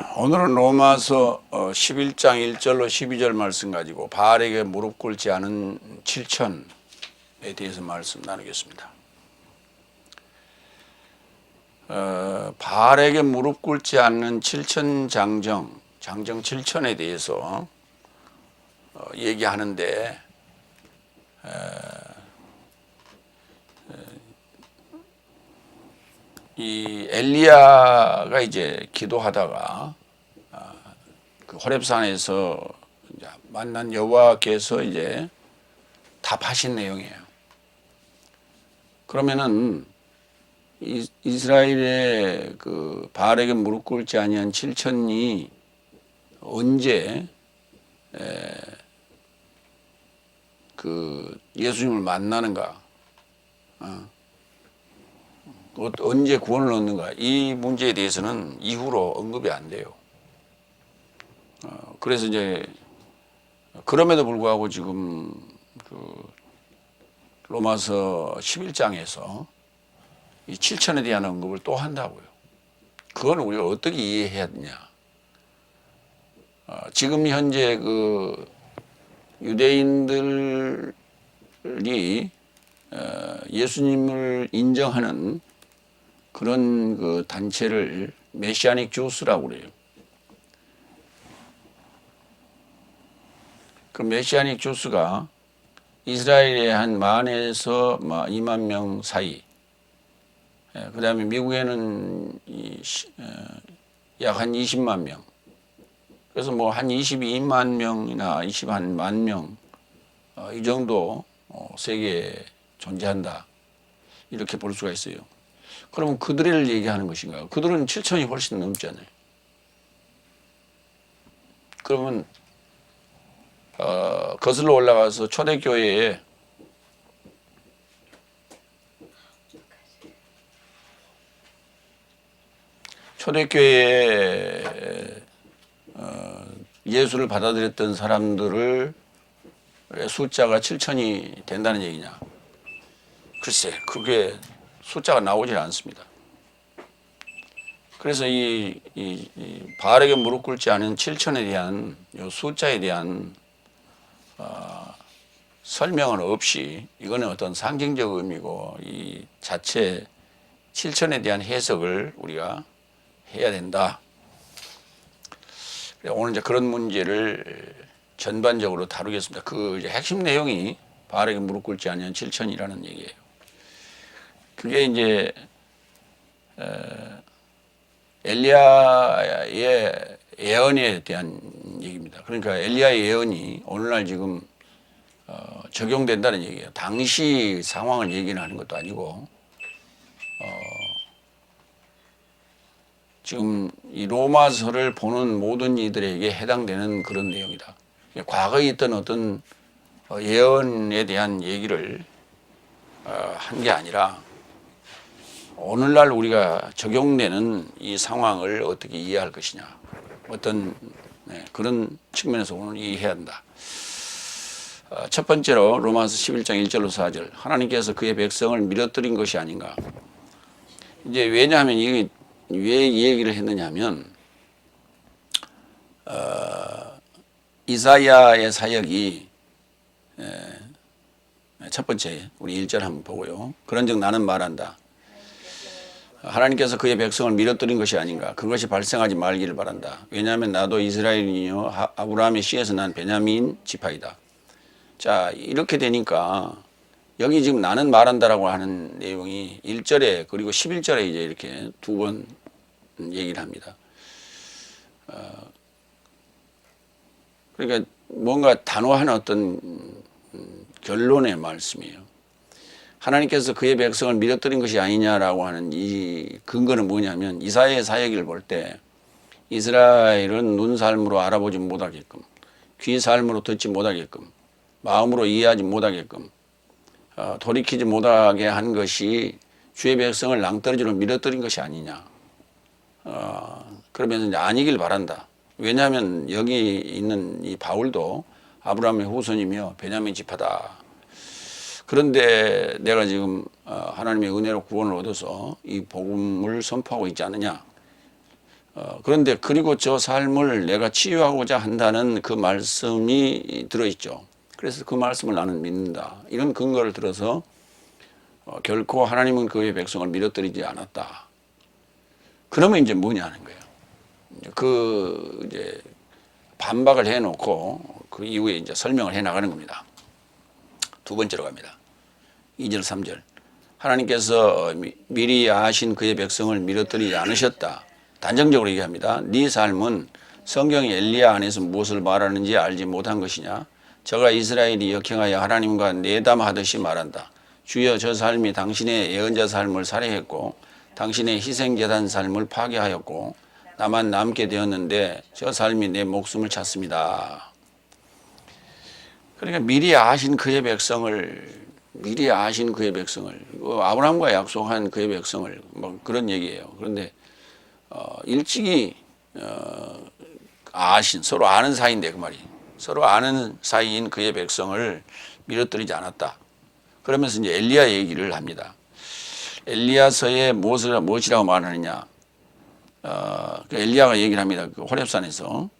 오늘은 로마서 11장 1절로 12절 말씀 가지고 바알에게 무릎 꿇지 않은 7천에 대해서 말씀 나누겠습니다. 바알에게 무릎 꿇지 않는 7천 장정 7천에 대해서 얘기하는데 이 엘리야가 이제 기도하다가 그 호렙산에서 이제 만난 여호와께서 이제 답하신 내용이에요. 그러면은 이스라엘의 그 바알에게 무릎 꿇지 아니한 7천이 언제 그 예수님을 만나는가? 언제 구원을 얻는가? 이 문제에 대해서는 이후로 언급이 안 돼요. 그래서 이제 그럼에도 불구하고 지금 그 로마서 11장에서 이 7천에 대한 언급을 또 한다고요. 그건 우리가 어떻게 이해해야 되냐? 지금 현재 그 유대인들이 예수님을 인정하는 그런 그 단체를 메시아닉 주스라고 그래요. 그 메시아닉 주스가 이스라엘의 한 10,000에서 20,000명 사이, 그 다음에 미국에는 약 한 20만 명, 그래서 뭐 한 22만 명이나 21만 명, 이 정도 세계에 존재한다. 이렇게 볼 수가 있어요. 그러면 그들을 얘기하는 것인가요? 그들은 7천이 훨씬 넘잖아요. 그러면 거슬러 올라가서 초대교회에 예수를 받아들였던 사람들을 숫자가 7천이 된다는 얘기냐? 글쎄, 그게 숫자가 나오질 않습니다. 그래서 이 바알에게 무릎 꿇지 않은 7천에 대한 이 숫자에 대한 설명은 없이 이거는 어떤 상징적 의미고 이 자체 7천에 대한 해석을 우리가 해야 된다. 오늘 이제 그런 문제를 전반적으로 다루겠습니다. 그 이제 핵심 내용이 바알에게 무릎 꿇지 않은 7천이라는 얘기예요. 그게 이제 엘리야의 예언에 대한 얘기입니다. 그러니까 엘리야의 예언이 오늘날 지금 적용된다는 얘기예요. 당시 상황을 얘기는 하는 것도 아니고 지금 이 로마서를 보는 모든 이들에게 해당되는 그런 내용이다. 과거에 있던 어떤 예언에 대한 얘기를 한 게 아니라 오늘날 우리가 적용되는 이 상황을 어떻게 이해할 것이냐, 어떤 그런 측면에서 오늘 이해해야 한다. 첫 번째로 로마서 11장 1절로 4절, 하나님께서 그의 백성을 밀어뜨린 것이 아닌가. 이제 왜냐하면 이게 왜 이 얘기를 했느냐 하면 이사야의 사역이 첫 번째 우리 1절 한번 보고요. 그런즉 나는 말한다. 하나님께서 그의 백성을 밀어뜨린 것이 아닌가. 그것이 발생하지 말기를 바란다. 왜냐하면 나도 이스라엘이요 아브라함의 씨에서 난 베냐민 지파이다. 자, 이렇게 되니까 여기 지금 나는 말한다라고 하는 내용이 1절에 그리고 11절에 이제 이렇게 두 번 얘기를 합니다. 그러니까 뭔가 단호한 어떤 결론의 말씀이에요. 하나님께서 그의 백성을 밀어뜨린 것이 아니냐라고 하는 이 근거는 뭐냐면 이사야의 사역을 볼 때 이스라엘은 눈살므로 알아보지 못하게끔, 귀살므로 듣지 못하게끔, 마음으로 이해하지 못하게끔, 돌이키지 못하게 한 것이 주의 백성을 낭떠러지로 밀어뜨린 것이 아니냐. 그러면서 이제 아니길 바란다. 왜냐하면 여기 있는 이 바울도 아브라함의 후손이며 베냐민 지파다. 그런데 내가 지금 하나님의 은혜로 구원을 얻어서 이 복음을 선포하고 있지 않느냐. 그런데 그리고 저 삶을 내가 치유하고자 한다는 그 말씀이 들어있죠. 그래서 그 말씀을 나는 믿는다. 이런 근거를 들어서 결코 하나님은 그의 백성을 밀어뜨리지 않았다. 그러면 이제 뭐냐 하는 거예요. 이제 반박을 해놓고 그 이후에 이제 설명을 해 나가는 겁니다. 두 번째로 갑니다. 2절, 3절. 하나님께서 미리 아신 그의 백성을 밀어뜨리지 않으셨다. 단정적으로 얘기합니다. 네 삶은 성경이 엘리야 안에서 무엇을 말하는지 알지 못한 것이냐? 저가 이스라엘이 역행하여 하나님과 내담하듯이 말한다. 주여 저 삶이 당신의 예언자 삶을 살해했고 당신의 희생제단 삶을 파괴하였고 나만 남게 되었는데 저 삶이 내 목숨을 찾습니다. 그러니까 미리 아신 그의 백성을 아브라함과 약속한 그의 백성을 뭐 그런 얘기예요. 그런데 일찍이 아신 서로 아는 사이인데 그 말이 서로 아는 사이인 그의 백성을 밀어뜨리지 않았다. 그러면서 이제 엘리야 얘기를 합니다. 엘리야서에 무엇이라고 말하느냐? 엘리야가 얘기를 합니다. 그 호렙산에서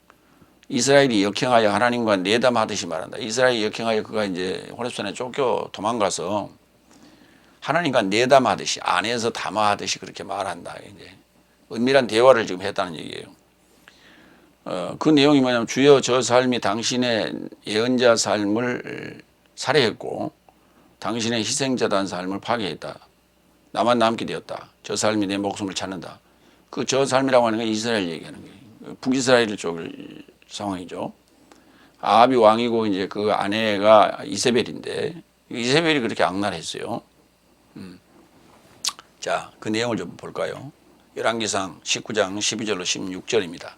이스라엘이 역행하여 하나님과 내담하듯이 말한다. 이스라엘이 역행하여 그가 이제 호렙산에 쫓겨 도망가서 하나님과 내담하듯이 안에서 담화하듯이 그렇게 말한다. 이제 은밀한 대화를 지금 했다는 얘기예요. 그 내용이 뭐냐면 주여 저 삶이 당신의 예언자 삶을 살해했고 당신의 희생자단 삶을 파괴했다. 나만 남게 되었다. 저 삶이 내 목숨을 찾는다. 그 저 삶이라고 하는 건 이스라엘 얘기하는 거예요. 북이스라엘 쪽을 상황이죠. 아합이 왕이고 이제 그 아내가 이세벨인데 이세벨이 그렇게 악랄했어요. 자, 그 내용을 좀 볼까요? 열왕기상 19장 12절로 16절입니다.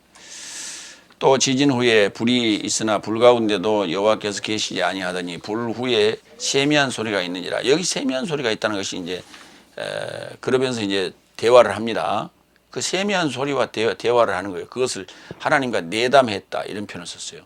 또 지진 후에 불이 있으나 불 가운데도 여호와께서 계시지 아니하더니 불 후에 세미한 소리가 있느니라. 여기 세미한 소리가 있다는 것이 이제 그러면서 이제 대화를 합니다. 그 세미한 소리와 대화를 하는 거예요. 그것을 하나님과 내담했다 이런 표현을 썼어요.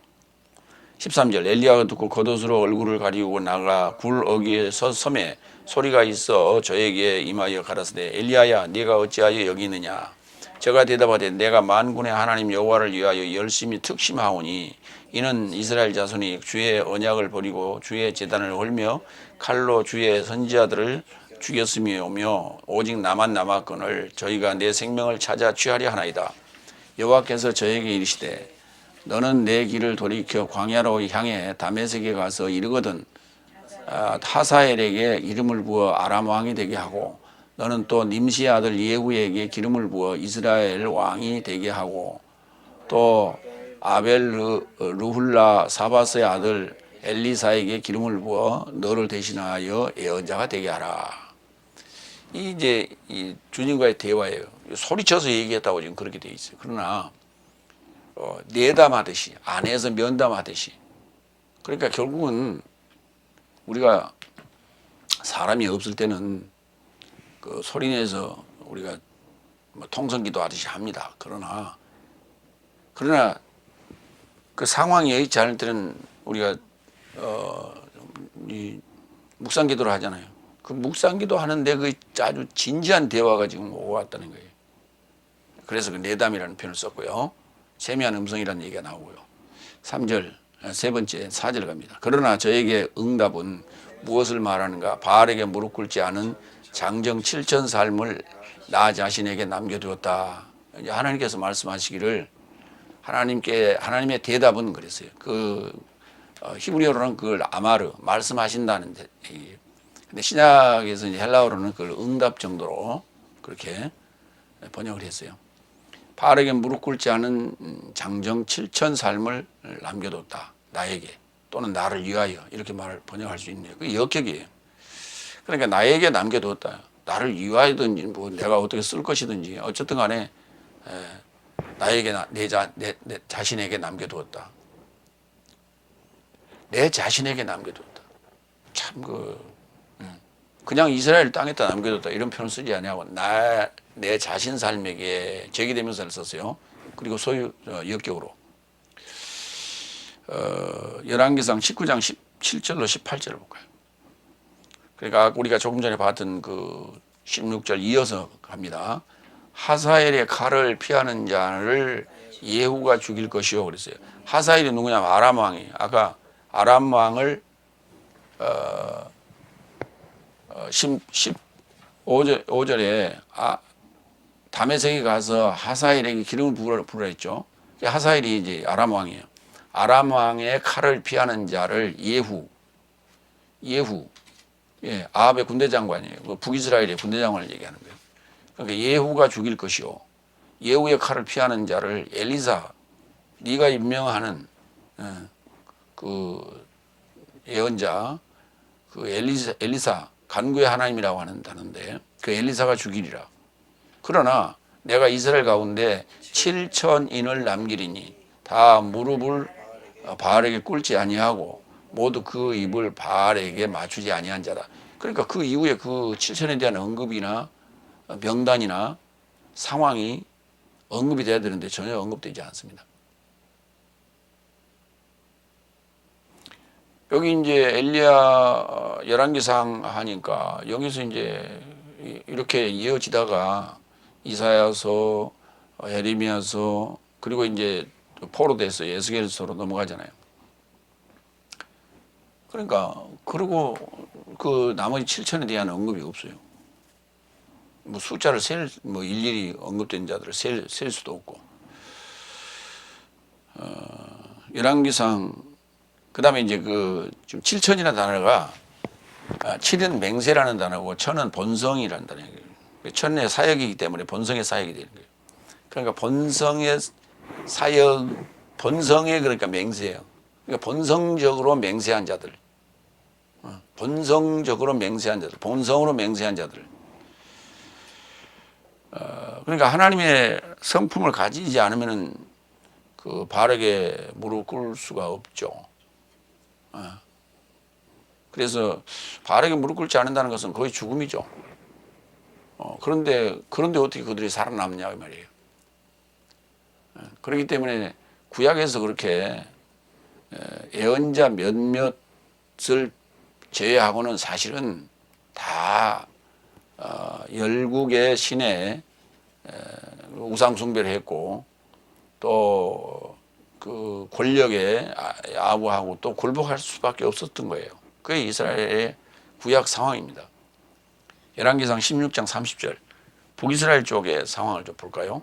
13절 엘리야가 듣고 겉옷으로 얼굴을 가리우고 나가 굴 어귀에 섬에 소리가 있어 저에게 임하여 가라사대 엘리야야 네가 어찌하여 여기 있느냐. 저가 대답하되 내가 만군의 하나님 여호와를 위하여 열심히 특심하오니 이는 이스라엘 자손이 주의 언약을 버리고 주의 제단을 헐며 칼로 주의 선지자들을 죽였음이오며 오직 나만 남았거늘 저희가 내 생명을 찾아 취하려 하나이다. 여호와께서 저에게 이르시되 너는 내 길을 돌이켜 광야로 향해 다메섹에 가서 이르거든 하사엘에게 기름을 부어 아람 왕이 되게 하고 너는 또 님시의 아들 예후에게 기름을 부어 이스라엘 왕이 되게 하고 또 아벨 르훌라 사바스의 아들 엘리사에게 기름을 부어 너를 대신하여 예언자가 되게 하라. 이제 이 주님과의 대화예요. 소리쳐서 얘기했다고 지금 그렇게 돼 있어요. 그러나 내담하듯이 안에서 면담하듯이 그러니까 결국은 우리가 사람이 없을 때는 그 소리내서 우리가 뭐 통성기도 하듯이 합니다. 그러나 그 상황이 여의치 않을 때는 우리가 이 묵상기도를 하잖아요. 그 묵상기도 하는데 그 아주 진지한 대화가 지금 오고 왔다는 거예요. 그래서 그 내담이라는 표현을 썼고요. 세미한 음성이라는 얘기가 나오고요. 3절 세 번째 4절 갑니다. 그러나 저에게 응답은 무엇을 말하는가? 바알에게 무릎 꿇지 않은 장정 7천 삶을 나 자신에게 남겨두었다. 이제 하나님께서 말씀하시기를 하나님의 대답은 그랬어요. 그 히브리어로는 그걸 아마르 말씀하신다는 근데 신약에서 이제 헬라어로는 그걸 응답 정도로 그렇게 번역을 했어요. 바알에게 무릎 꿇지 않은 장정 7천 삶을 남겨뒀다. 나에게 또는 나를 위하여 이렇게 말을 번역할 수 있네요. 그게 역격이에요. 그러니까 나에게 남겨뒀다. 나를 위하여든지 뭐 내가 어떻게 쓸 것이든지 어쨌든 간에 나에게 내 자신에게 남겨두었다. 내 자신에게 남겨두었다. 참 그냥 이스라엘 땅에다 남겨뒀다 이런 표현 쓰지 아니하고 내 자신 삶에게 제기대명사를 썼어요. 그리고 소유 역격으로 열왕기상 19장 17절로 18절을 볼까요? 그러니까 우리가 조금 전에 봤던 그 16절 이어서 갑니다. 하사엘의 칼을 피하는 자를 예후가 죽일 것이요 그랬어요. 하사엘이 누구냐면 아람 왕이에요. 아까 아람 왕을 15절에 다메섹에 가서 하사엘에게 기름을 부으라 했죠. 하사엘이 이제 아람 왕이에요. 아람 왕의 칼을 피하는 자를 예후, 예, 아합의 군대 장관이에요. 북이스라엘의 군대 장관을 얘기하는 거예요. 그러니까 예후가 죽일 것이요. 예후의 칼을 피하는 자를 엘리사, 네가 임명하는 그 예언자, 그 엘리사 간구의 하나님이라고 하는 단어인데 그 엘리사가 죽이리라. 그러나 내가 이스라엘 가운데 7,000인을 남기리니 다 무릎을 바알에게 꿇지 아니하고 모두 그 입을 바알에게 맞추지 아니한 자다. 그러니까 그 이후에 그 7,000에 대한 언급이나 명단이나 상황이 언급이 돼야 되는데 전혀 언급되지 않습니다. 여기 이제 엘리야 열왕기상 하니까 여기서 이제 이렇게 이어지다가 이사야서, 예레미야서 그리고 이제 포로돼서 에스겔서로 넘어가잖아요. 그러니까 그리고 그 나머지 7천에 대한 언급이 없어요. 뭐 숫자를 뭐 일일이 언급된 자들을 셀 수도 없고. 열왕기상 그다음에 이제 그 지금 7천이라는 단어가 7은 맹세라는 단어고 천은 본성이라는 단어예요. 천의 사역이기 때문에 본성의 사역이 되는 거예요. 그러니까 본성의 사역, 본성의 그러니까 맹세예요. 그러니까 본성적으로 맹세한 자들, 본성적으로 맹세한 자들, 본성으로 맹세한 자들. 그러니까 하나님의 성품을 가지지 않으면은 그 바르게 무릎 꿇을 수가 없죠. 그래서 바르게 무릎 꿇지 않는다는 것은 거의 죽음이죠. 그런데 어떻게 그들이 살아남냐 이 말이에요. 그렇기 때문에 구약에서 그렇게 예언자 몇몇을 제외하고는 사실은 다 열국의 신에 우상 숭배를 했고 또 그 권력에 아부하고 또 굴복할 수밖에 없었던 거예요. 그게 이스라엘의 구약 상황입니다. 열왕기상 16장 30절 북이스라엘 쪽의 상황을 좀 볼까요?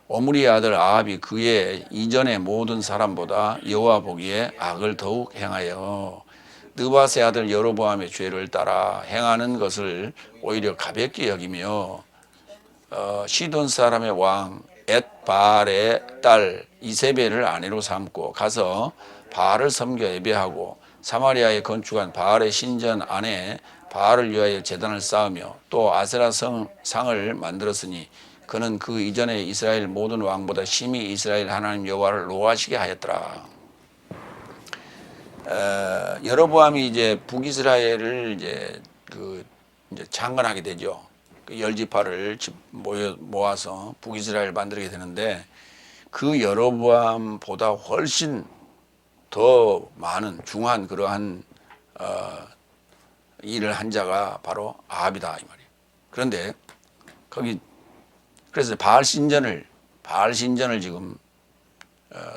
오므리의 아들 아합이 그의 이전의 모든 사람보다 여호와 보기에 악을 더욱 행하여 느밧의 아들 여로보암의 죄를 따라 행하는 것을 오히려 가볍게 여기며 시돈 사람의 왕 엣바알의 딸 이세벨을 아내로 삼고 가서 바알을 섬겨 예배하고 사마리아에 건축한 바알의 신전 안에 바알을 위하여 제단을 쌓으며 또 아세라 상을 만들었으니 그는 그 이전에 이스라엘 모든 왕보다 심히 이스라엘 하나님 여호와를 노하시게 하였더라. 여로보암이 이제 북이스라엘을 이제 창건하게 되죠. 그 열지파를 모아서 북이스라엘을 만들게 되는데 그 여로보암보다 훨씬 더 많은 중한 그러한 일을 한 자가 바로 아합이다 이 말이에요. 그런데 거기 그래서 바알 신전을 지금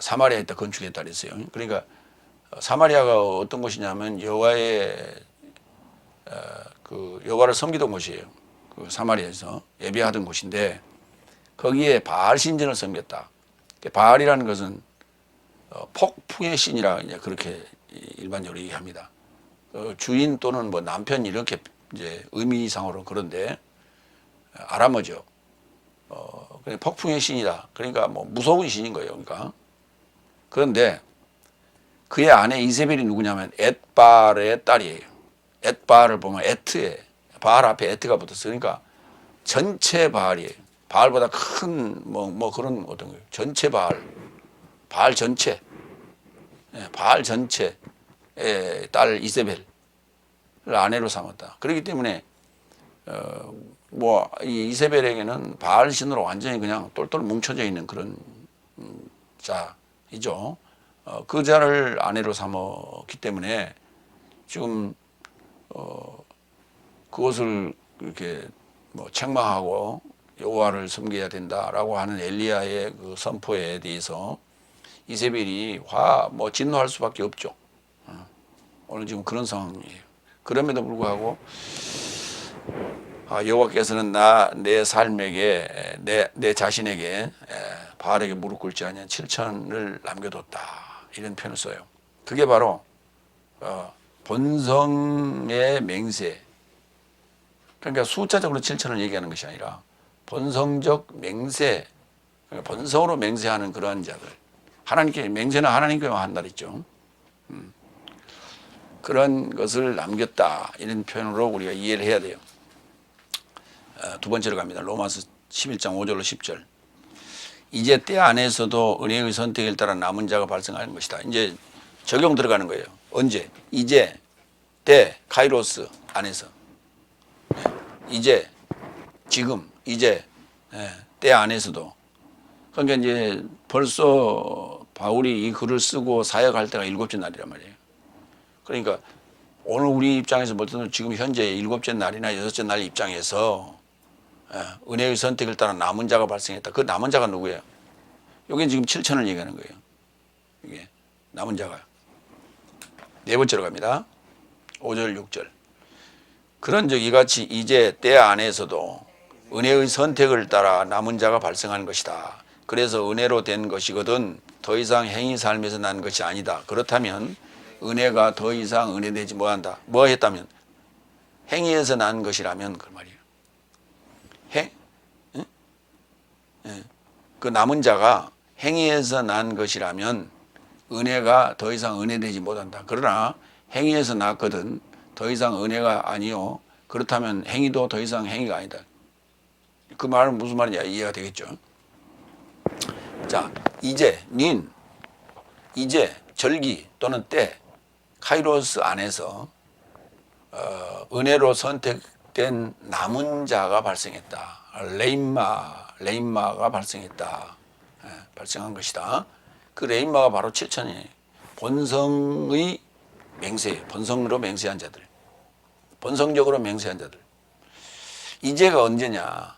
사마리아에다 건축했다 그랬어요. 그러니까 사마리아가 어떤 곳이냐면 여호와의 그 여호와를 섬기던 곳이에요. 그 사마리아에서 예배하던 곳인데 거기에 바알 신전을 섬겼다. 바알이라는 것은 폭풍의 신이라 이제 그렇게 일반적으로 얘기합니다. 주인 또는 뭐 남편 이렇게 이제 의미상으로 그런데 아람어죠. 폭풍의 신이다. 그러니까 뭐 무서운 신인 거예요. 그러니까 그런데 그의 아내 이세벨이 누구냐면 엣바알의 딸이에요. 엣바알을 보면 에트에 바알 앞에 에트가 붙었어요. 그러니까 전체 바알이에요. 바알보다 큰 뭐 그런 어떤 거예요. 전체 바알 전체, 바알 전체의 딸 이세벨을 아내로 삼았다. 그렇기 때문에 이 이세벨에게는 바알 신으로 완전히 그냥 똘똘 뭉쳐져 있는 그런 자이죠. 그 자를 아내로 삼았기 때문에 지금 그것을 이렇게 뭐 책망하고 여호와를 섬겨야 된다라고 하는 엘리야의 그 선포에 대해서 이세벨이 진노할 수밖에 없죠. 오늘 지금 그런 상황이에요. 그럼에도 불구하고 여호와께서는 내 삶에게 내 자신에게 바알에게 무릎 꿇지 아니한 7천을 남겨뒀다 이런 표현을 써요. 그게 바로 본성의 맹세. 그러니까 숫자적으로 7천을 얘기하는 것이 아니라 본성적 맹세, 그러니까 본성으로 맹세하는 그러한 자들. 하나님께 맹세는 하나님께만 한다 그랬죠. 그런 것을 남겼다 이런 표현으로 우리가 이해를 해야 돼요. 두 번째로 갑니다. 로마서 11장 5절로 10절. 이제 때 안에서도 은혜의 선택에 따라 남은 자가 발생하는 것이다. 이제 적용 들어가는 거예요. 언제? 이제 때 카이로스 안에서. 이제 지금 이제 때 안에서도. 그러니까 이제 벌써 바울이 이 글을 쓰고 사역할 때가 7째 날이란 말이에요. 그러니까 오늘 우리 입장에서 볼 때는 지금 현재 7째 날이나 6째 날 입장에서 은혜의 선택을 따라 남은 자가 발생했다. 그 남은 자가 누구예요? 여기 지금 7천을 얘기하는 거예요. 이게 남은 자가. 네 번째로 갑니다. 5절 6절. 그런즉 이같이 이제 때 안에서도 은혜의 선택을 따라 남은 자가 발생하는 것이다. 그래서 은혜로 된 것이거든 더 이상 행위 삶에서 난 것이 아니다. 그렇다면 은혜가 더 이상 은혜되지 뭐한다. 뭐 했다면 행위에서 난 것이라면 그 말이에요. 그 남은 자가 행위에서 난 것이라면 은혜가 더 이상 은혜되지 못한다. 그러나 행위에서 났거든 더 이상 은혜가 아니요. 그렇다면 행위도 더 이상 행위가 아니다. 그 말은 무슨 말인지 이해가 되겠죠. 자, 이제 이제 절기 또는 때 카이로스 안에서 은혜로 선택된 남은 자가 발생했다. 레임마가 발생했다. 발생한 것이다. 그 레임마가 바로 7천이에요. 본성의 맹세, 본성으로 맹세한 자들. 본성적으로 맹세한 자들. 이제가 언제냐?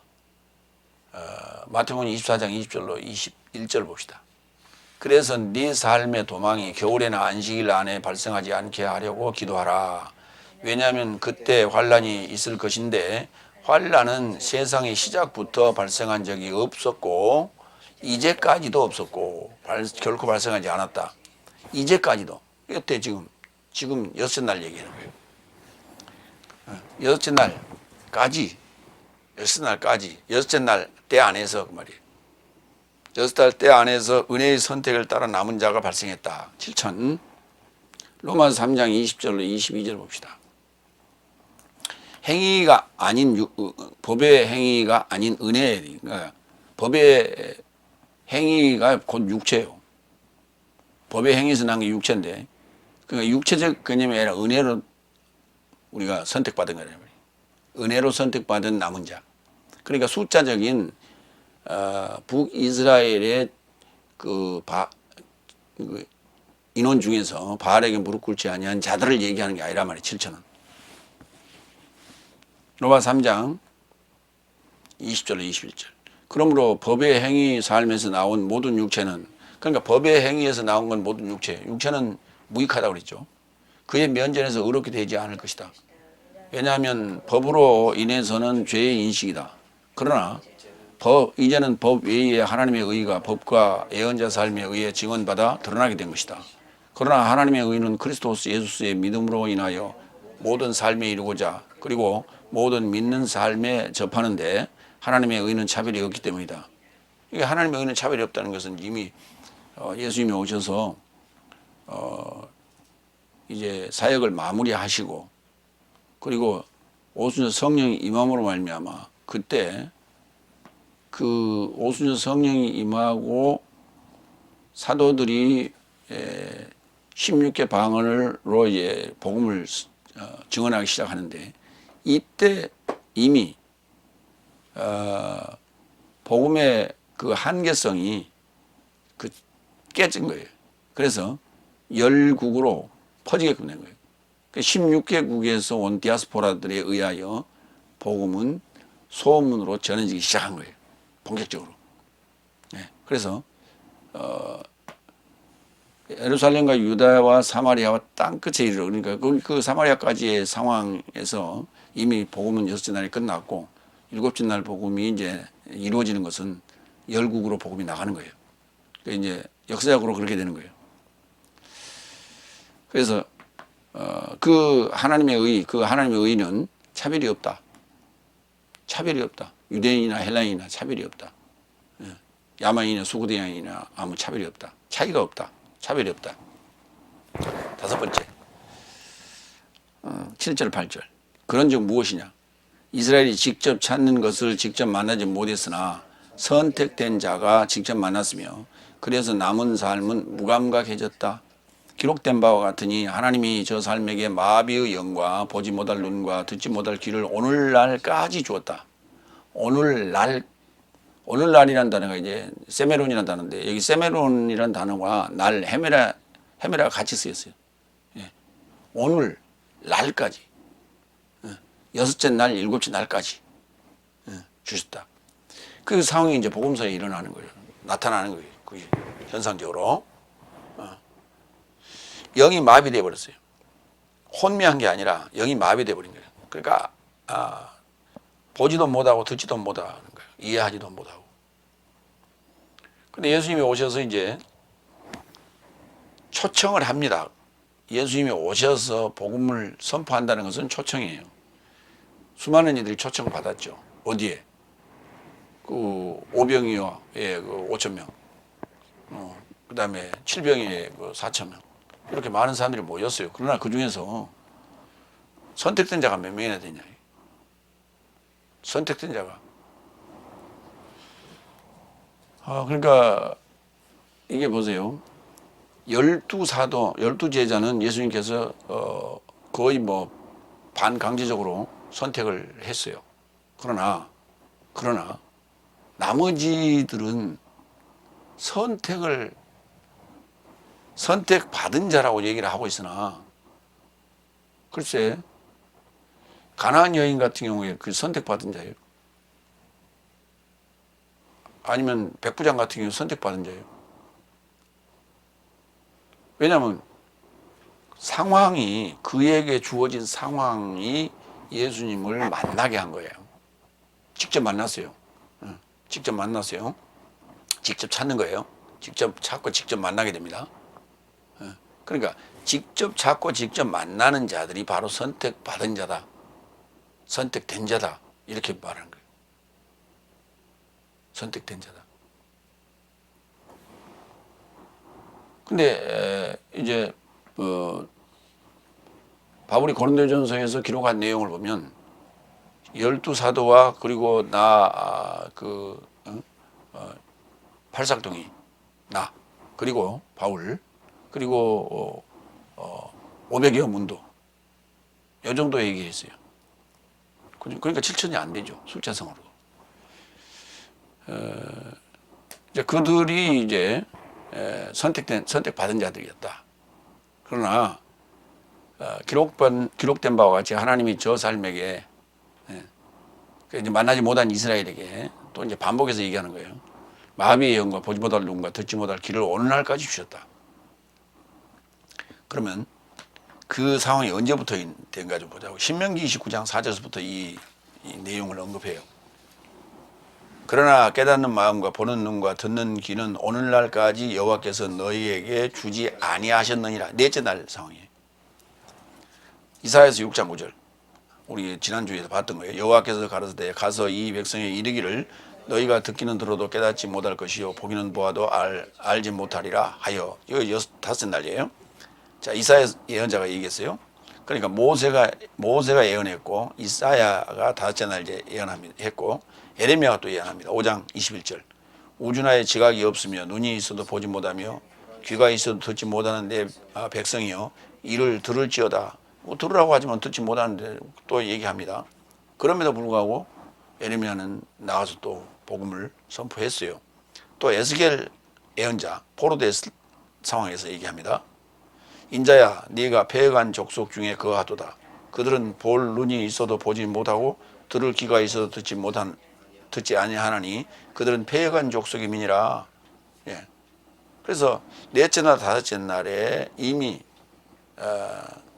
마태복음 24장 20절로 21절 봅시다. 그래서 네 삶의 도망이 겨울에나 안식일 안에 발생하지 않게 하려고 기도하라. 왜냐하면 그때 환란이 있을 것인데 환란은 세상의 시작부터 발생한 적이 없었고 이제까지도 없었고 결코 발생하지 않았다. 이제까지도. 이때 지금 6째 날 얘기하는 거예요. 6째 날까지 6째 날 때 안에서 그 말이에요. 6달 때 안에서 은혜의 선택을 따라 남은 자가 발생했다. 7천. 로마서 3장 20절로 22절 봅시다. 행위가 아닌 법의 행위가 아닌 은혜. 그러니까 법의 행위가 곧 육체예요. 법의 행위에서 난 게 육체인데, 그러니까 육체적 개념이 아니라 은혜로 우리가 선택받은 거예요. 은혜로 선택받은 남은 자. 그러니까 숫자적인 북이스라엘의 그 인원 중에서 바알에게 무릎 꿇지 아니한 자들을 얘기하는 게 아니란 말이에요. 7천은. 로마 3장 20절로 21절. 그러므로 법의 행위 삶에서 나온 모든 육체는, 그러니까 법의 행위에서 나온 건 모든 육체는 무익하다고 그랬죠. 그의 면전에서 의롭게 되지 않을 것이다. 왜냐하면 법으로 인해서는 죄의 인식이다. 그러나 이제는 법 외에 하나님의 의가 법과 예언자 삶에 의해 증언받아 드러나게 된 것이다. 그러나 하나님의 의는 그리스도 예수의 믿음으로 인하여 모든 삶에 이루고자 그리고 모든 믿는 삶에 접하는데 하나님의 의는 차별이 없기 때문이다. 이게 하나님의 의는 차별이 없다는 것은 이미 예수님이 오셔서 이제 사역을 마무리하시고 그리고 오순절 성령이 임함으로 말미암아 그때 그 오순절 성령이 임하고 사도들이 16개 방언으로 이제 복음을 증언하기 시작하는데 이때 이미 복음의 그 한계성이 깨진 거예요. 그래서 열국으로 퍼지게끔 된 거예요. 16개국에서 온 디아스포라들에 의하여 복음은 소문으로 전해지기 시작한 거예요. 본격적으로. 그래서 예루살렘과 유다와 사마리아와 땅끝에 이르러, 그러니까 그 사마리아까지의 상황에서 이미 복음은 6째 날이 끝났고 7째 날 복음이 이제 이루어지는 것은 열국으로 복음이 나가는 거예요. 그러니까 이제 역사적으로 그렇게 되는 거예요. 그래서 그 하나님의 의는 차별이 없다. 차별이 없다. 유대인이나 헬라인이나 차별이 없다. 야만인이나 수구대양이나 아무 차별이 없다. 차이가 없다. 차별이 없다. 5번째, 7절 8절. 그런즉 무엇이냐? 이스라엘이 직접 찾는 것을 직접 만나지 못했으나 선택된 자가 직접 만났으며 그래서 남은 삶은 무감각해졌다. 기록된 바와 같으니 하나님이 저 삶에게 마비의 영과 보지 못할 눈과 듣지 못할 귀를 오늘날까지 주었다. 오늘날이라는 단어가 이제 세메론이라는 단어인데 여기 세메론이라는 단어와 날 헤메라가 같이 쓰였어요. 오늘 날까지 6째 날 7째 날까지 주셨다. 그 상황이 이제 복음서에 일어나는 거예요. 나타나는 거예요. 그게 현상적으로 영이 마비돼 버렸어요. 혼미한 게 아니라 영이 마비돼 버린 거예요. 그러니까 보지도 못하고 듣지도 못하는 거예요. 이해하지도 못하고. 근데 예수님이 오셔서 이제 초청을 합니다. 예수님이 오셔서 복음을 선포한다는 것은 초청이에요. 수많은 이들이 초청을 받았죠. 어디에? 그 오병이어의 그 5,000명, 그 다음에 7병이의 그 4,000명. 이렇게 많은 사람들이 모였어요. 그러나 그 중에서 선택된 자가 몇 명이나 되냐? 선택된 자가. 그러니까 이게 보세요. 12사도, 12제자는 예수님께서 거의 뭐 반강제적으로 선택을 했어요. 그러나 나머지들은 선택받은 자라고 얘기를 하고 있으나 글쎄 가나안 여인 같은 경우에 그 선택받은 자예요. 아니면 백부장 같은 경우 선택받은 자예요. 왜냐하면 상황이 그에게 주어진 상황이 예수님을 만나게 한 거예요. 직접 만났어요. 직접 만났어요. 직접 찾는 거예요. 직접 찾고 직접 만나게 됩니다. 그러니까 직접 찾고 직접 만나는 자들이 바로 선택받은 자다. 선택된 자다. 이렇게 말하는 거예요. 선택된 자다. 근데 이제 바울이 고린도전서에서 기록한 내용을 보면 12사도와 그리고 팔삭둥이 나 그리고 바울 그리고 500여 문도 이 정도 얘기했어요. 그러니까 7천이 안 되죠. 숫자성으로. 이제 그들이 이제 선택받은 자들이었다. 그러나 기록된 바와 같이 하나님이 저 삶에게 이제 만나지 못한 이스라엘에게 또 이제 반복해서 얘기하는 거예요. 마비의 영과 보지 못할 눈과 듣지 못할 귀를 오늘날까지 주셨다. 그러면 그 상황이 언제부터 된가 좀 보자고. 신명기 29장 4절에서부터 이 내용을 언급해요. 그러나 깨닫는 마음과 보는 눈과 듣는 귀는 오늘날까지 여호와께서 너희에게 주지 아니하셨느니라. 넷째 날 상황이에요. 이사야서 6장 9절. 우리 지난주에도 봤던 거예요. 여호와께서 가라사대 가서 이 백성에 이르기를 너희가 듣기는 들어도 깨닫지 못할 것이요 보기는 보아도 알지 못하리라 하여. 이거 5째 날이에요. 자, 이사야 예언자가 얘기했어요. 그러니까 모세가 예언했고 이사야가 5째 날 예언했고 에레미야가 또 예언합니다. 5장 21절. 우주나에 지각이 없으며 눈이 있어도 보지 못하며 귀가 있어도 듣지 못하는 내 백성이여 이를 들을지어다. 뭐 들으라고 하지만 듣지 못하는데 또 얘기합니다. 그럼에도 불구하고 에레미야는 나가서 또 복음을 선포했어요. 또 에스겔 예언자 포로데스 상황에서 얘기합니다. 인자야 네가 패해간 족속 중에 거하도다. 그들은 볼 눈이 있어도 보지 못하고 들을 귀가 있어도 듣지 듣지 아니하나니 그들은 패역한 족속의 민이라. 예. 그래서 넷째 날 다섯째 날에 이미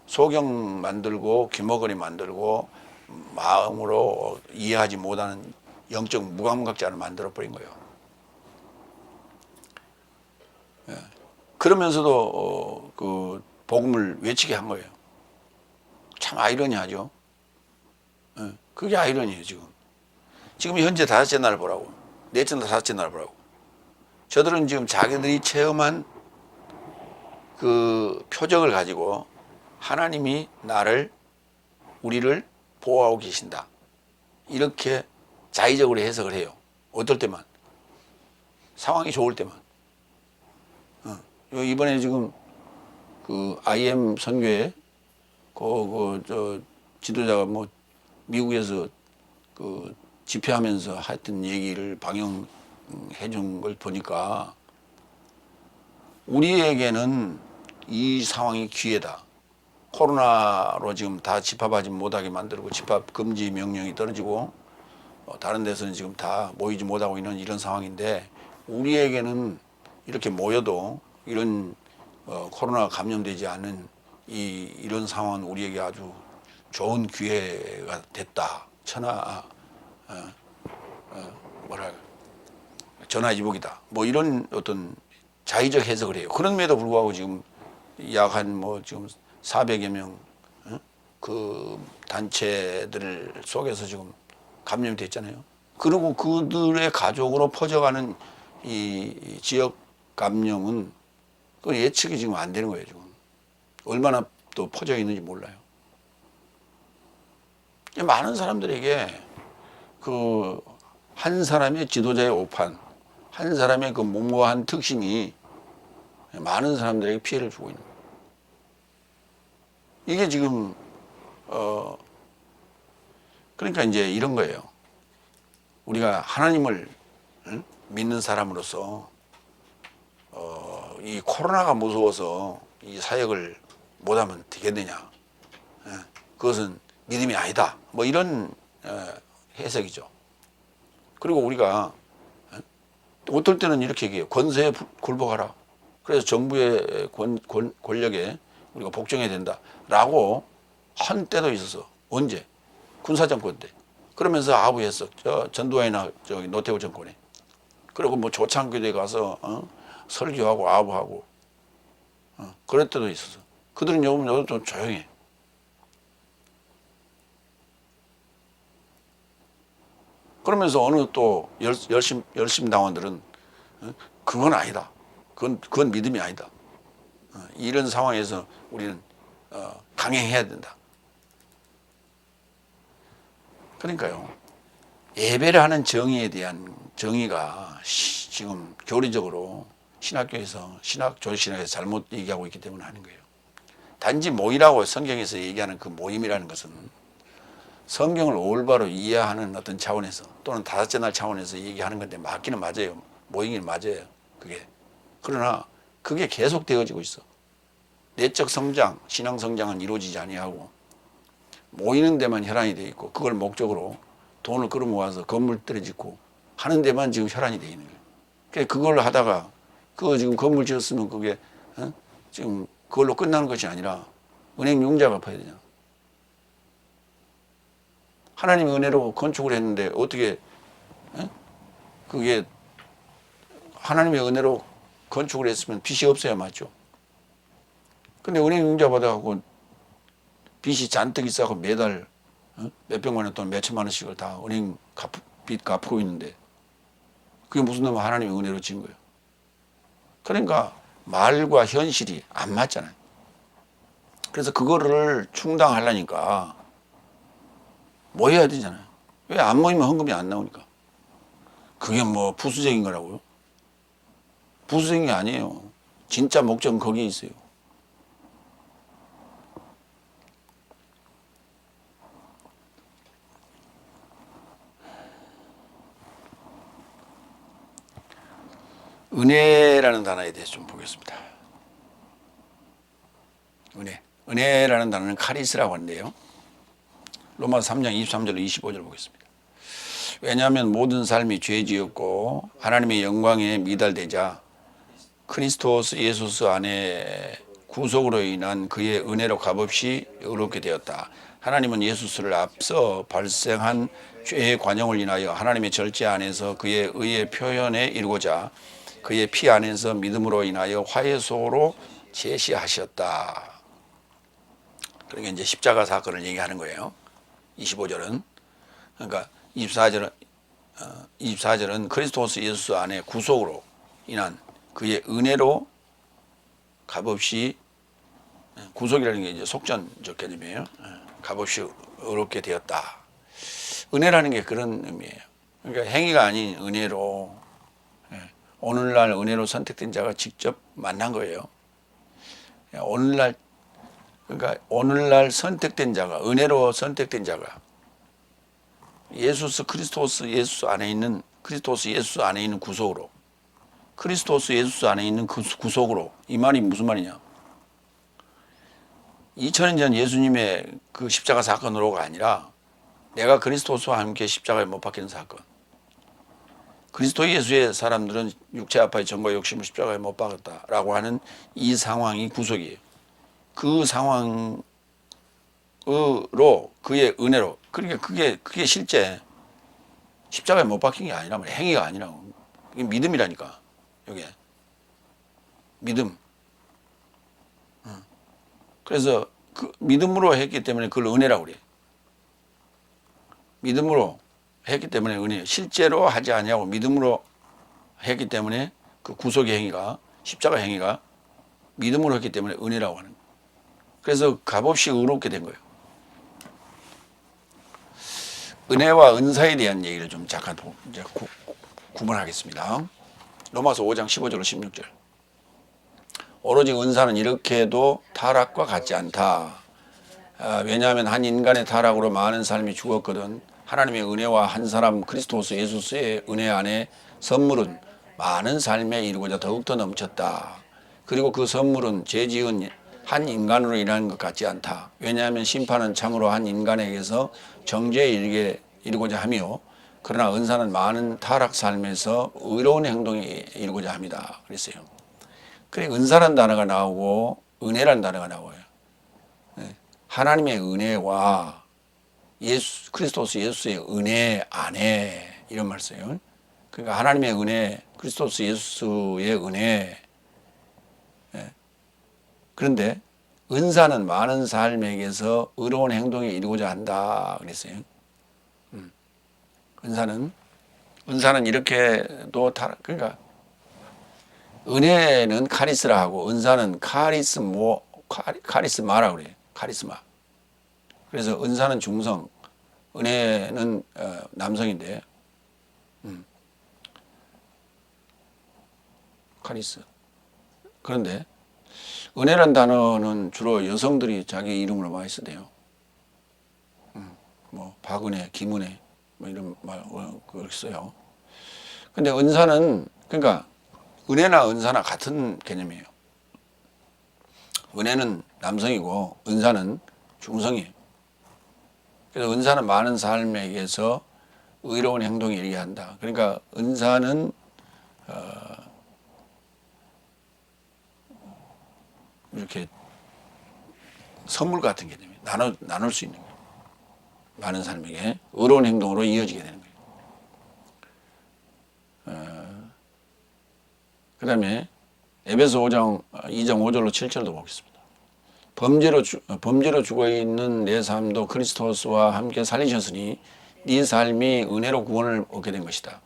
소경 만들고 귀머거리 만들고 마음으로 이해하지 못하는 영적 무감각자를 만들어 버린 거예요. 예. 그러면서도 그 복음을 외치게 한 거예요. 참 아이러니하죠. 예. 그게 아이러니예요. 지금 현재 다섯째 날 보라고, 넷째 날 다섯째 날 보라고. 저들은 지금 자기들이 체험한 그 표적을 가지고 하나님이 우리를 보호하고 계신다, 이렇게 자의적으로 해석을 해요. 어떨 때만, 상황이 좋을 때만. 이번에 지금 그 IM 선교회 저 지도자가 뭐 미국에서 그 집회하면서 하여튼 얘기를 방영해 준 걸 보니까 우리에게는 이 상황이 기회다. 코로나로 지금 다 집합하지 못하게 만들고 집합 금지 명령이 떨어지고 다른 데서는 지금 다 모이지 못하고 있는 이런 상황인데, 우리에게는 이렇게 모여도 이런 코로나 감염되지 않은 이런 상황은 우리에게 아주 좋은 기회가 됐다. 전화위복이다. 뭐 이런 어떤 자의적 해석을 해요. 그럼에도 불구하고 지금 약 한 뭐 지금 400여 명 그 단체들 속에서 지금 감염이 됐잖아요. 그리고 그들의 가족으로 퍼져가는 이 지역 감염은 그 예측이 지금 안 되는 거예요. 지금 얼마나 또 퍼져 있는지 몰라요. 많은 사람들에게 그 한 사람의 지도자의 오판, 한 사람의 그 무모한 특심이 많은 사람들에게 피해를 주고 있는 거예요. 이게 지금 그러니까 이제 이런 거예요. 우리가 하나님을 믿는 사람으로서 이 코로나가 무서워서 이 사역을 못하면 되겠느냐? 그것은 믿음이 아니다. 뭐 이런 해석이죠. 그리고 우리가 어떨 때는 이렇게 얘기해요. 권세에 굴복하라. 그래서 정부의 권력에 우리가 복종해야 된다라고 한 때도 있어서. 언제? 군사정권 때. 그러면서 아부했어. 전두환이나 저기 노태우 정권에. 그리고 뭐 조창교대 가서 설교하고 아부하고 그럴 때도 있어서. 그들은 요즘 좀 조용해. 그러면서 어느 또 열심 당원들은 그건 아니다. 그건 믿음이 아니다. 이런 상황에서 우리는 강행해야 된다. 그러니까요. 예배를 하는 정의에 대한 정의가 지금 교리적으로 신학교에서 조직신학에서 잘못 얘기하고 있기 때문에 하는 거예요. 단지 모이라고 성경에서 얘기하는 그 모임이라는 것은 성경을 올바로 이해하는 어떤 차원에서 또는 다섯째 날 차원에서 얘기하는 건데 맞기는 맞아요. 모이긴 맞아요. 그게. 그러나 그게 계속 되어지고 있어. 내적 성장, 신앙 성장은 이루어지지 아니하고 모이는 데만 혈안이 돼 있고 그걸 목적으로 돈을 끌어모아서 건물 떨어짓고 하는 데만 지금 혈안이 돼 있는 거예요. 그러니까 그걸 하다가 그거 지금 건물 지었으면 그게 지금 그걸로 끝나는 것이 아니라 은행 융자 갚아야 되잖아. 하나님의 은혜로 건축을 했는데 어떻게 그게 하나님의 은혜로 건축을 했으면 빚이 없어야 맞죠. 근데 은행 융자 받아갖고 빚이 잔뜩 있어갖고 매달 몇백만 원 또는 몇천만 원씩을 다 은행 빚 갚고 있는데 그게 무슨 놈의 하나님의 은혜로 지은 거예요. 그러니까 말과 현실이 안 맞잖아요. 그래서 그거를 충당하려니까 모여야 되잖아요. 왜 안 모이면 헌금이 안 나오니까. 그게 뭐 부수적인 거라고요? 부수적인 게 아니에요. 진짜 목적은 거기에 있어요. 은혜라는 단어에 대해서 좀 보겠습니다. 은혜라는 단어는 카리스라고 하는데요. 로마서 3장 23절 25절 보겠습니다. 왜냐하면 모든 삶이 죄지었고 하나님의 영광에 미달되자 크리스토스 예수 안에 구속으로 인한 그의 은혜로 값없이 의롭게 되었다. 하나님은 예수를 앞서 발생한 죄의 관용을 인하여 하나님의 절제 안에서 그의 의의 표현에 이루고자 그의 피 안에서 믿음으로 인하여 화해소로 제시하셨다. 그러니까 이제 십자가 사건을 얘기하는 거예요. 25절은. 그러니까 24절은 그리스도스 예수 안에 구속으로 인한 그의 은혜로 값없이, 구속이라는 게 이제 속전적 개념이에요. 값없이 의롭게 되었다. 은혜라는 게 그런 의미예요. 그러니까 행위가 아닌 은혜로, 오늘날 은혜로 선택된 자가 직접 만난 거예요. 그러니까 오늘날 선택된 자가, 은혜로 선택된 자가 크리스토스 예수 안에 있는 구속으로, 크리스토스 예수 안에 있는 그 구속으로. 이 말이 무슨 말이냐? 2000년 전 예수님의 그 십자가 사건으로가 아니라 내가 그리스도와 함께 십자가에 못 박히는 사건. 그리스도 예수의 사람들은 육체 아파의 정과 욕심을 십자가에 못 박았다라고 하는 이 상황이 구속이에요. 그 상황으로 그의 은혜로, 그러니까 그게 실제 십자가에 못 박힌 게 아니라 말이야. 행위가 아니라고. 이게 믿음이라니까. 이게 믿음. 그래서 그 믿음으로 했기 때문에 그걸 은혜라고 그래. 믿음으로 했기 때문에 은혜예요. 실제로 하지 않냐고 믿음으로 했기 때문에 그 구속의 행위가, 십자가 행위가 믿음으로 했기 때문에 은혜라고 하는 거예요. 그래서 값없이 의롭게 된 거예요. 은혜와 은사에 대한 얘기를 좀 잠깐 이제 구분하겠습니다. 로마서 5장 15절 16절. 오로지 은사는 이렇게도 타락과 같지 않다. 왜냐하면 한 인간의 타락으로 많은 삶이 죽었거든. 하나님의 은혜와 한 사람 그리스도스 예수의 은혜 안에 선물은 많은 삶에 이루고자 더욱더 넘쳤다. 그리고 그 선물은 죄 지은 한 인간으로 인한 것 같지 않다. 왜냐하면 심판은 참으로 한 인간에게서 정죄에 이르고자 하며 그러나 은사는 많은 타락 삶에서 의로운 행동에 이루고자 합니다. 그랬어요. 그래, 은사라는 단어가 나오고 은혜라는 단어가 나와요. 하나님의 은혜와 크리스토스 예수의 은혜 안에 이런 말 써요. 그러니까 하나님의 은혜, 크리스토스 예수의 은혜. 그런데 은사는 많은 삶에게서 의로운 행동에 이루고자 한다 그랬어요. 은사는 이렇게도 그러니까 은혜는 카리스라 하고 은사는 카리스마라 그래요. 카리스마. 그래서 은사는 중성, 은혜는 남성인데, 카리스. 그런데 은혜란 단어는 주로 여성들이 자기 이름으로 많이 쓰대요. 뭐 박은혜, 김은혜 뭐 이런 말 그걸 써요. 근데 은사는 그러니까 은혜나 은사나 같은 개념이에요. 은혜는 남성이고 은사는 중성이에요. 그래서 은사는 많은 삶에게서 의로운 행동에 이르게 한다. 그러니까 은사는 이렇게 선물 같은 개념이에요. 나눌 수 있는 거예요. 많은 삶에게 의로운 행동으로 이어지게 되는 거예요. 그 다음에 에베소 5장 2장 5절로 7절도 보겠습니다. 범죄로 죽어있는 내 삶도 그리스도와 함께 살리셨으니 네 삶이 은혜로 구원을 얻게 된 것이다.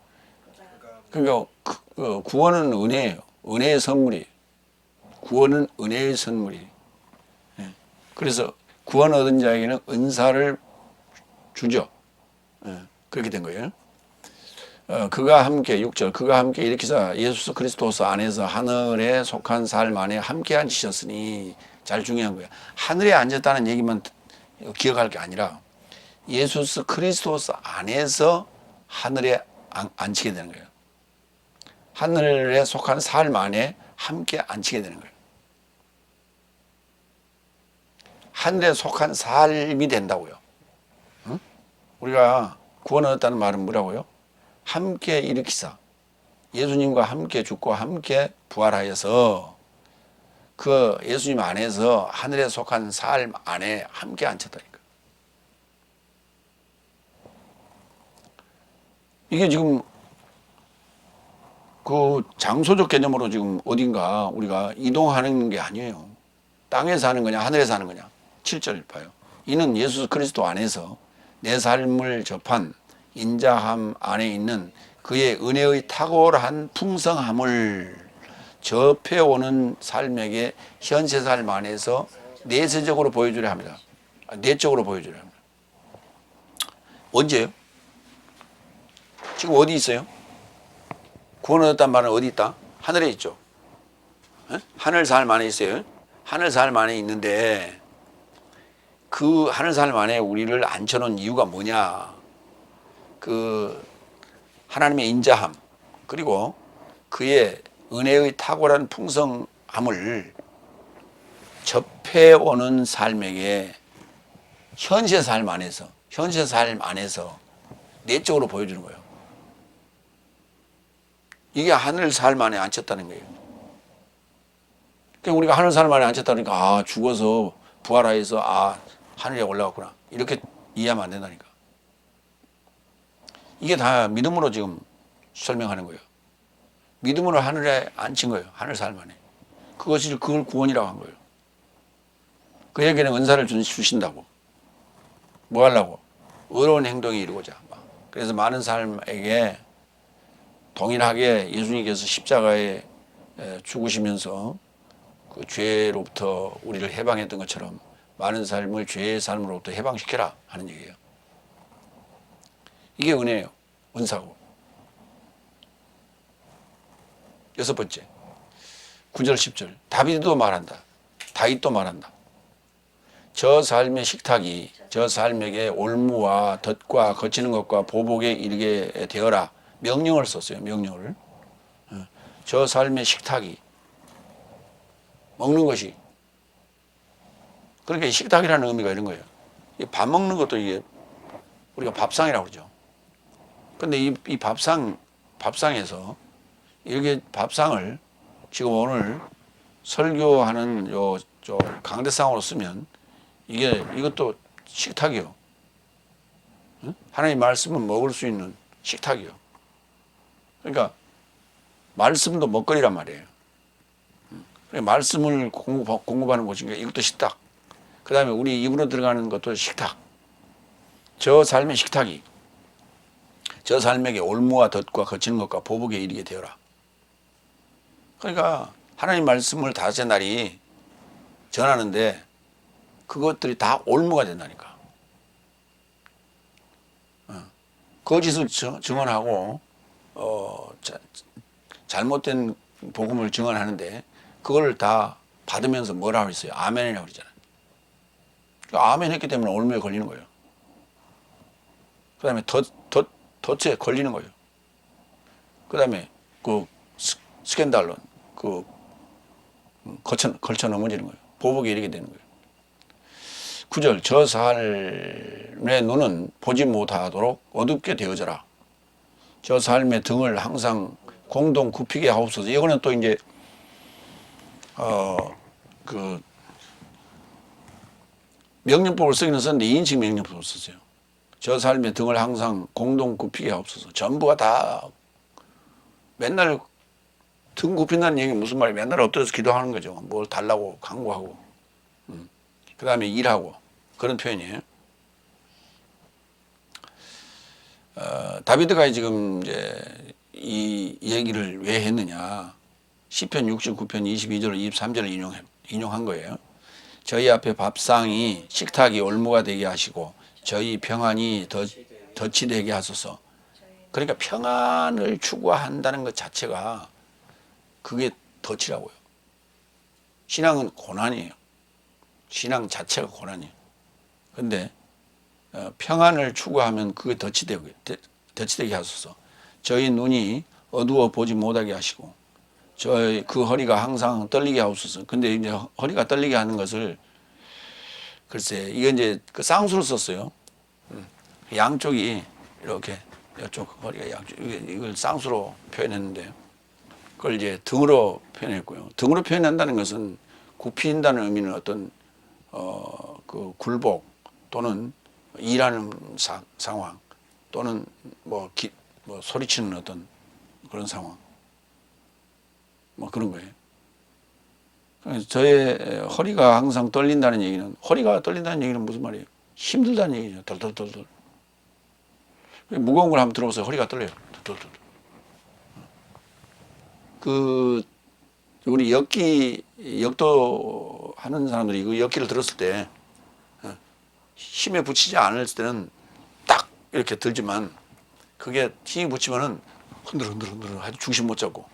그러니까 구원은 은혜예요. 은혜의 선물이에요. 구원은 은혜의 선물이에요. 그래서 구원 얻은 자에게는 은사를 주죠. 그렇게 된 거예요. 그가 함께 6절 그가 함께 일으키사 예수 그리스도스 안에서 하늘에 속한 삶 안에 함께 앉히셨으니 잘 중요한 거예요. 하늘에 앉았다는 얘기만 기억할 게 아니라 예수 그리스도스 안에서 하늘에 앉히게 되는 거예요. 하늘에 속한 삶 안에 함께 앉히게 되는 거예요. 하늘에 속한 삶이 된다고요. 응? 우리가 구원 얻었다는 말은 뭐라고요? 함께 일으키사. 예수님과 함께 죽고 함께 부활하여서 그 예수님 안에서 하늘에 속한 삶 안에 함께 앉혔다니까. 이게 지금 그 장소적 개념으로 지금 어딘가 우리가 이동하는 게 아니에요. 땅에 사는 거냐 하늘에 사는 거냐. 7절 봐요. 이는 예수 그리스도 안에서 내 삶을 접한 인자함 안에 있는 그의 은혜의 탁월한 풍성함을 접해오는 삶에게 현세 삶 안에서 내세적으로 보여주려 합니다. 내적으로 보여주려 합니다. 언제요? 지금 어디 있어요? 구원 얻었단 말은 어디 있다? 하늘에 있죠. 하늘 삶 안에 있어요. 하늘 삶 안에 있는데 그 하늘 삶 안에 우리를 앉혀놓은 이유가 뭐냐? 그 하나님의 인자함 그리고 그의 은혜의 탁월한 풍성함을 접해오는 삶에게 현세 삶 안에서 내적으로 보여주는 거예요. 이게 하늘 삶 안에 앉혔다는 거예요. 그러니까 우리가 하늘 삶 안에 앉혔다니까 아 죽어서 부활하여서 아 하늘에 올라갔구나 이렇게 이해하면 안 된다니까. 이게 다 믿음으로 지금 설명하는 거예요. 믿음으로 하늘에 앉힌 거예요. 하늘 삶 안에. 그걸 구원이라고 한 거예요. 그에게는 은사를 주신다고. 뭐 하려고? 의로운 행동이 이루고자. 그래서 많은 사람에게 동일하게 예수님께서 십자가에 죽으시면서 그 죄로부터 우리를 해방했던 것처럼 많은 삶을 죄의 삶으로부터 해방시켜라 하는 얘기예요. 이게 은혜예요. 은사고. 6번째 9절 10절 다윗도 말한다. 다윗도 말한다. 저 삶의 식탁이 저 삶에게 올무와 덫과 거치는 것과 보복에 이르게 되어라. 명령을 썼어요. 명령을. 저 삶의 식탁이 먹는 것이 그러니까 식탁이라는 의미가 이런 거예요. 밥 먹는 것도 이게 우리가 밥상이라고 그러죠. 근데 이 밥상에서 이렇게 밥상을 지금 오늘 설교하는 저 강대상으로 쓰면 이것도 식탁이요. 하나님 말씀은 먹을 수 있는 식탁이요. 그러니까 말씀도 먹거리란 말이에요. 그러니까 말씀을 공급하는 곳이니까 이것도 식탁. 그 다음에 우리 입으로 들어가는 것도 식탁. 저 삶의 식탁이 저 삶에게 올무와 덫과 거치는 것과 보복에 이르게 되어라. 그러니까 하나님 말씀을 다섯째 날이 전하는데 그것들이 다 올무가 된다니까. 거짓을 증언하고 잘못된 복음을 증언하는데 그걸 다 받으면서 뭐라고 했어요? 아멘이라고 그러잖아요. 그러니까 아멘 했기 때문에 올무에 걸리는 거예요. 그 다음에 덫에 걸리는 거예요. 그 다음에 그 스캔들론 걸쳐 넘어지는 거예요. 보복에 이르게 되는 거예요. 9절 저 삶의 눈은 보지 못하도록 어둡게 되어져라. 저 삶의 등을 항상 공동 굽히게 하옵소서. 이거는 또 이제 그 명령법을 쓰기는 썼는데 2인칭 명령법을 썼어요. 저 삶의 등을 항상 공동 굽히게 하옵소서. 전부가 다 맨날 등 굽힌다는 얘기 무슨 말이에요? 맨날 엎드려서 기도하는 거죠. 뭘 달라고 강구하고 그 다음에 일하고 그런 표현이에요. 다비드가 지금 이제 이 얘기를 왜 했느냐? 시편 69편 22절 23절을 인용한 거예요. 저희 앞에 밥상이 식탁이 올무가 되게 하시고 저희 평안이 덫이 되게 하소서. 그러니까 평안을 추구한다는 것 자체가 그게 덫이라고요. 신앙은 고난이에요. 신앙 자체가 고난이에요. 근데 평안을 추구하면 그게 덫이 되게 하소서. 저희 눈이 어두워 보지 못하게 하시고 저희 그 허리가 항상 떨리게 하옵소서. 근데 이제 허리가 떨리게 하는 것을 글쎄 이게 이제 그 쌍수를 썼어요. 양쪽이 이렇게 이쪽 허리가 양쪽 이걸 쌍수로 표현했는데 그걸 이제 등으로 표현했고요. 등으로 표현한다는 것은 굽힌다는 의미는 어떤 그 굴복 또는 일하는 상황 또는 뭐 소리치는 어떤 그런 상황 뭐 그런 거예요. 그래서 저의 허리가 항상 떨린다는 얘기는 허리가 떨린다는 얘기는 무슨 말이에요? 힘들다는 얘기죠. 덜덜덜덜. 무거운 걸 한번 들어보세요. 허리가 떨려요. 덜덜덜. 그 우리 역도 하는 사람들이 그 역기를 들었을 때 힘에 붙이지 않을 때는 딱 이렇게 들지만 그게 힘이 붙이면은 흔들흔들 아주 중심 못 잡고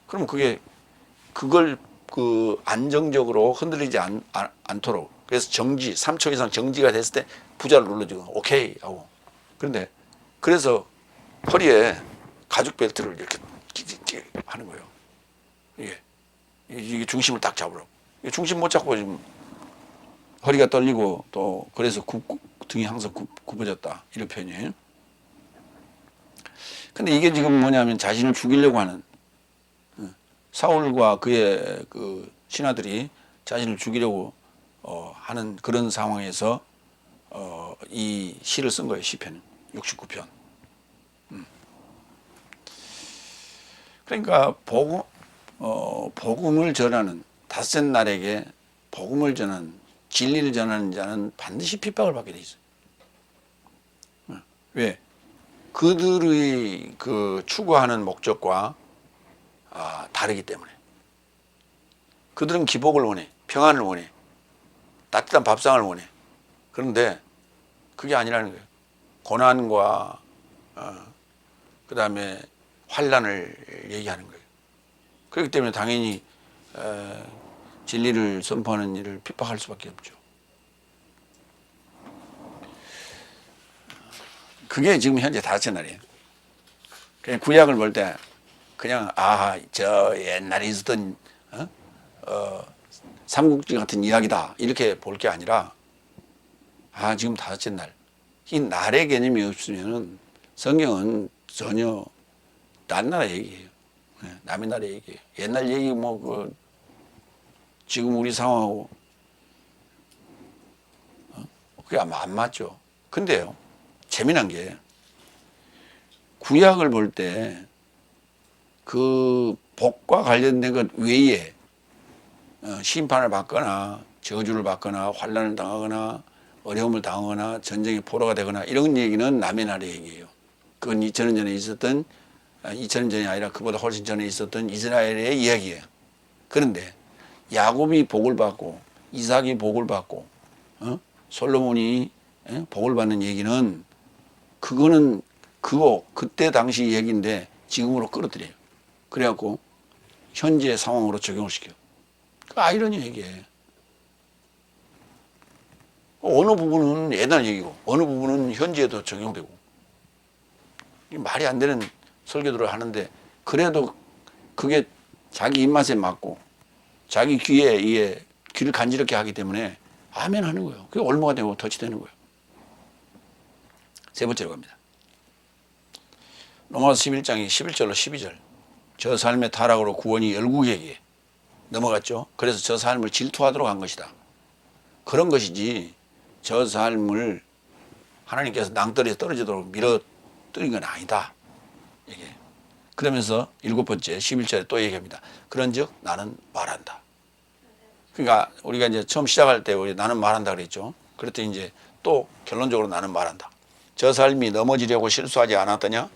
그러면 그걸 그 안정적으로 흔들리지 않도록 그래서 3초 이상 정지가 됐을 때 부자를 눌러주고 오케이 하고 그래서 허리에 가죽 벨트를 이렇게 하는 거예요. 이게 중심을 딱 잡으라고. 중심 못 잡고 지금 허리가 떨리고 또 그래서 등이 항상 굽어졌다 이런 표현이에요. 근데 이게 지금 뭐냐면 자신을 죽이려고 하는 사울과 그의 그 신하들이 자신을 죽이려고 하는 그런 상황에서 이 시를 쓴 거예요. 시편은 69편. 그러니까 복음을 전하는 닷새 날에게 복음을 전하는 진리를 전하는 자는 반드시 핍박을 받게 돼 있어요. 왜? 그들의 그 추구하는 목적과 다르기 때문에. 그들은 기복을 원해, 평안을 원해, 따뜻한 밥상을 원해. 그런데 그게 아니라는 거예요. 고난과 그 다음에 환란을 얘기하는 거예요. 그렇기 때문에 당연히 진리를 선포하는 일을 핍박할 수밖에 없죠. 그게 지금 현재 다섯째 날이에요. 그냥 구약을 볼 때 그냥 저 옛날에 있었던 삼국지 같은 이야기다 이렇게 볼 게 아니라 지금 다섯째 날. 이 날의 개념이 없으면은 성경은 전혀 딴 나라 얘기예요. 남의 나라 얘기예요. 옛날 얘기 지금 우리 상황하고 그게 아마 안 맞죠. 근데요, 재미난 게 구약을 볼 때 그 복과 관련된 것 외에 심판을 받거나 저주를 받거나 환난을 당하거나 어려움을 당하거나 전쟁의 포로가 되거나 이런 얘기는 남의 나라 얘기예요. 그건 2000년 전에 있었던 2000년 전이 아니라 그보다 훨씬 전에 있었던 이스라엘의 이야기예요. 그런데 야곱이 복을 받고 이삭이 복을 받고 솔로몬이 복을 받는 얘기는 그거는 그때 당시 얘기인데 지금으로 끌어들여요. 그래갖고 현재 상황으로 적용을 시켜요. 그 아이러니 얘기예요. 어느 부분은 옛날 얘기고 어느 부분은 현재에도 적용되고 말이 안 되는 설교들을 하는데 그래도 그게 자기 입맛에 맞고 자기 귀에 귀를 간지럽게 하기 때문에 아멘 하는 거예요. 그게 올무가 되고 덫이 되는 거예요. 세 번째로 갑니다. 로마서 11장이 11절로 12절. 저 삶의 타락으로 구원이 열국에게 넘어갔죠. 그래서 저 삶을 질투하도록 한 것이다. 그런 것이지 저 삶을 하나님께서 낭떠러지에 떨어지도록 밀어뜨린 건 아니다. 이게. 그러면서 일곱 번째 11절에 또 얘기합니다. 그런즉 나는 말한다. 그러니까 우리가 이제 처음 시작할 때 우리 나는 말한다 그랬죠. 그랬더니 이제 또 결론적으로 나는 말한다. 저 삶이 넘어지려고 실수하지 않았더냐?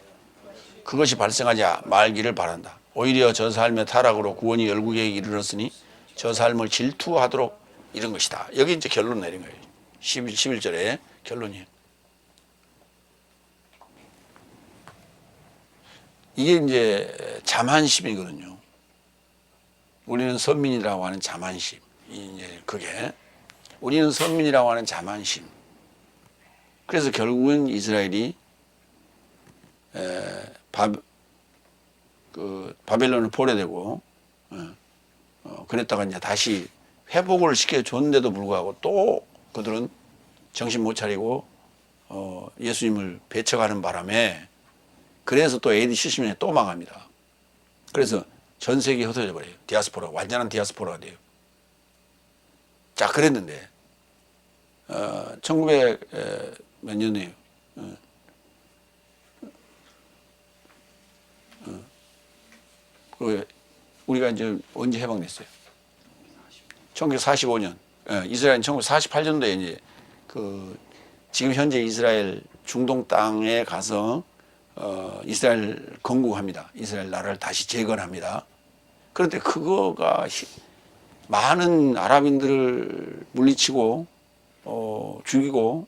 그것이 발생하지 말기를 바란다. 오히려 저 삶의 타락으로 구원이 열국에 이르렀으니 저 삶을 질투하도록 이런 것이다. 여기 이제 결론 내린 거예요. 11절에 결론이에요. 이게 이제 자만심이거든요. 우리는 선민이라고 하는 자만심. 이제 그게 우리는 선민이라고 하는 자만심. 그래서 결국은 이스라엘이 바벨론을 포로되고 그랬다가 이제 다시 회복을 시켜줬는데도 불구하고 또 그들은 정신 못 차리고 예수님을 배척하는 바람에 그래서 또 AD 70년에 또 망합니다. 그래서 전 세계에 흩어져 버려요. 디아스포라, 완전한 디아스포라가 돼요. 자, 그랬는데 1900 몇 년이에요. 우리가 이제 언제 해방됐어요? 1945년. 이스라엘은 1948년도에 이제 지금 현재 이스라엘 중동 땅에 가서 이스라엘 건국합니다. 이스라엘 나라를 다시 재건합니다. 그런데 그거가 많은 아랍인들을 물리치고 죽이고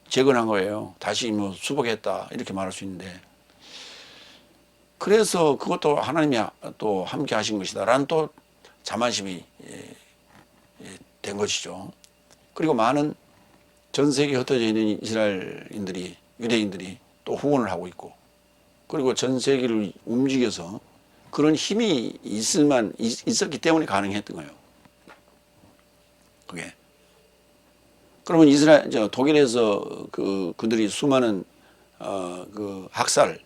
재건한 거예요. 다시 뭐 수복했다 이렇게 말할 수 있는데, 그래서 그것도 하나님이 또 함께 하신 것이다라는 또 자만심이 된 것이죠. 그리고 많은 전 세계에 흩어져 있는 이스라엘인들이, 유대인들이 또 후원을 하고 있고, 그리고 전 세계를 움직여서 그런 힘이 있었기 때문에 가능했던 거예요. 그게. 그러면 독일에서 그들이 수많은 학살을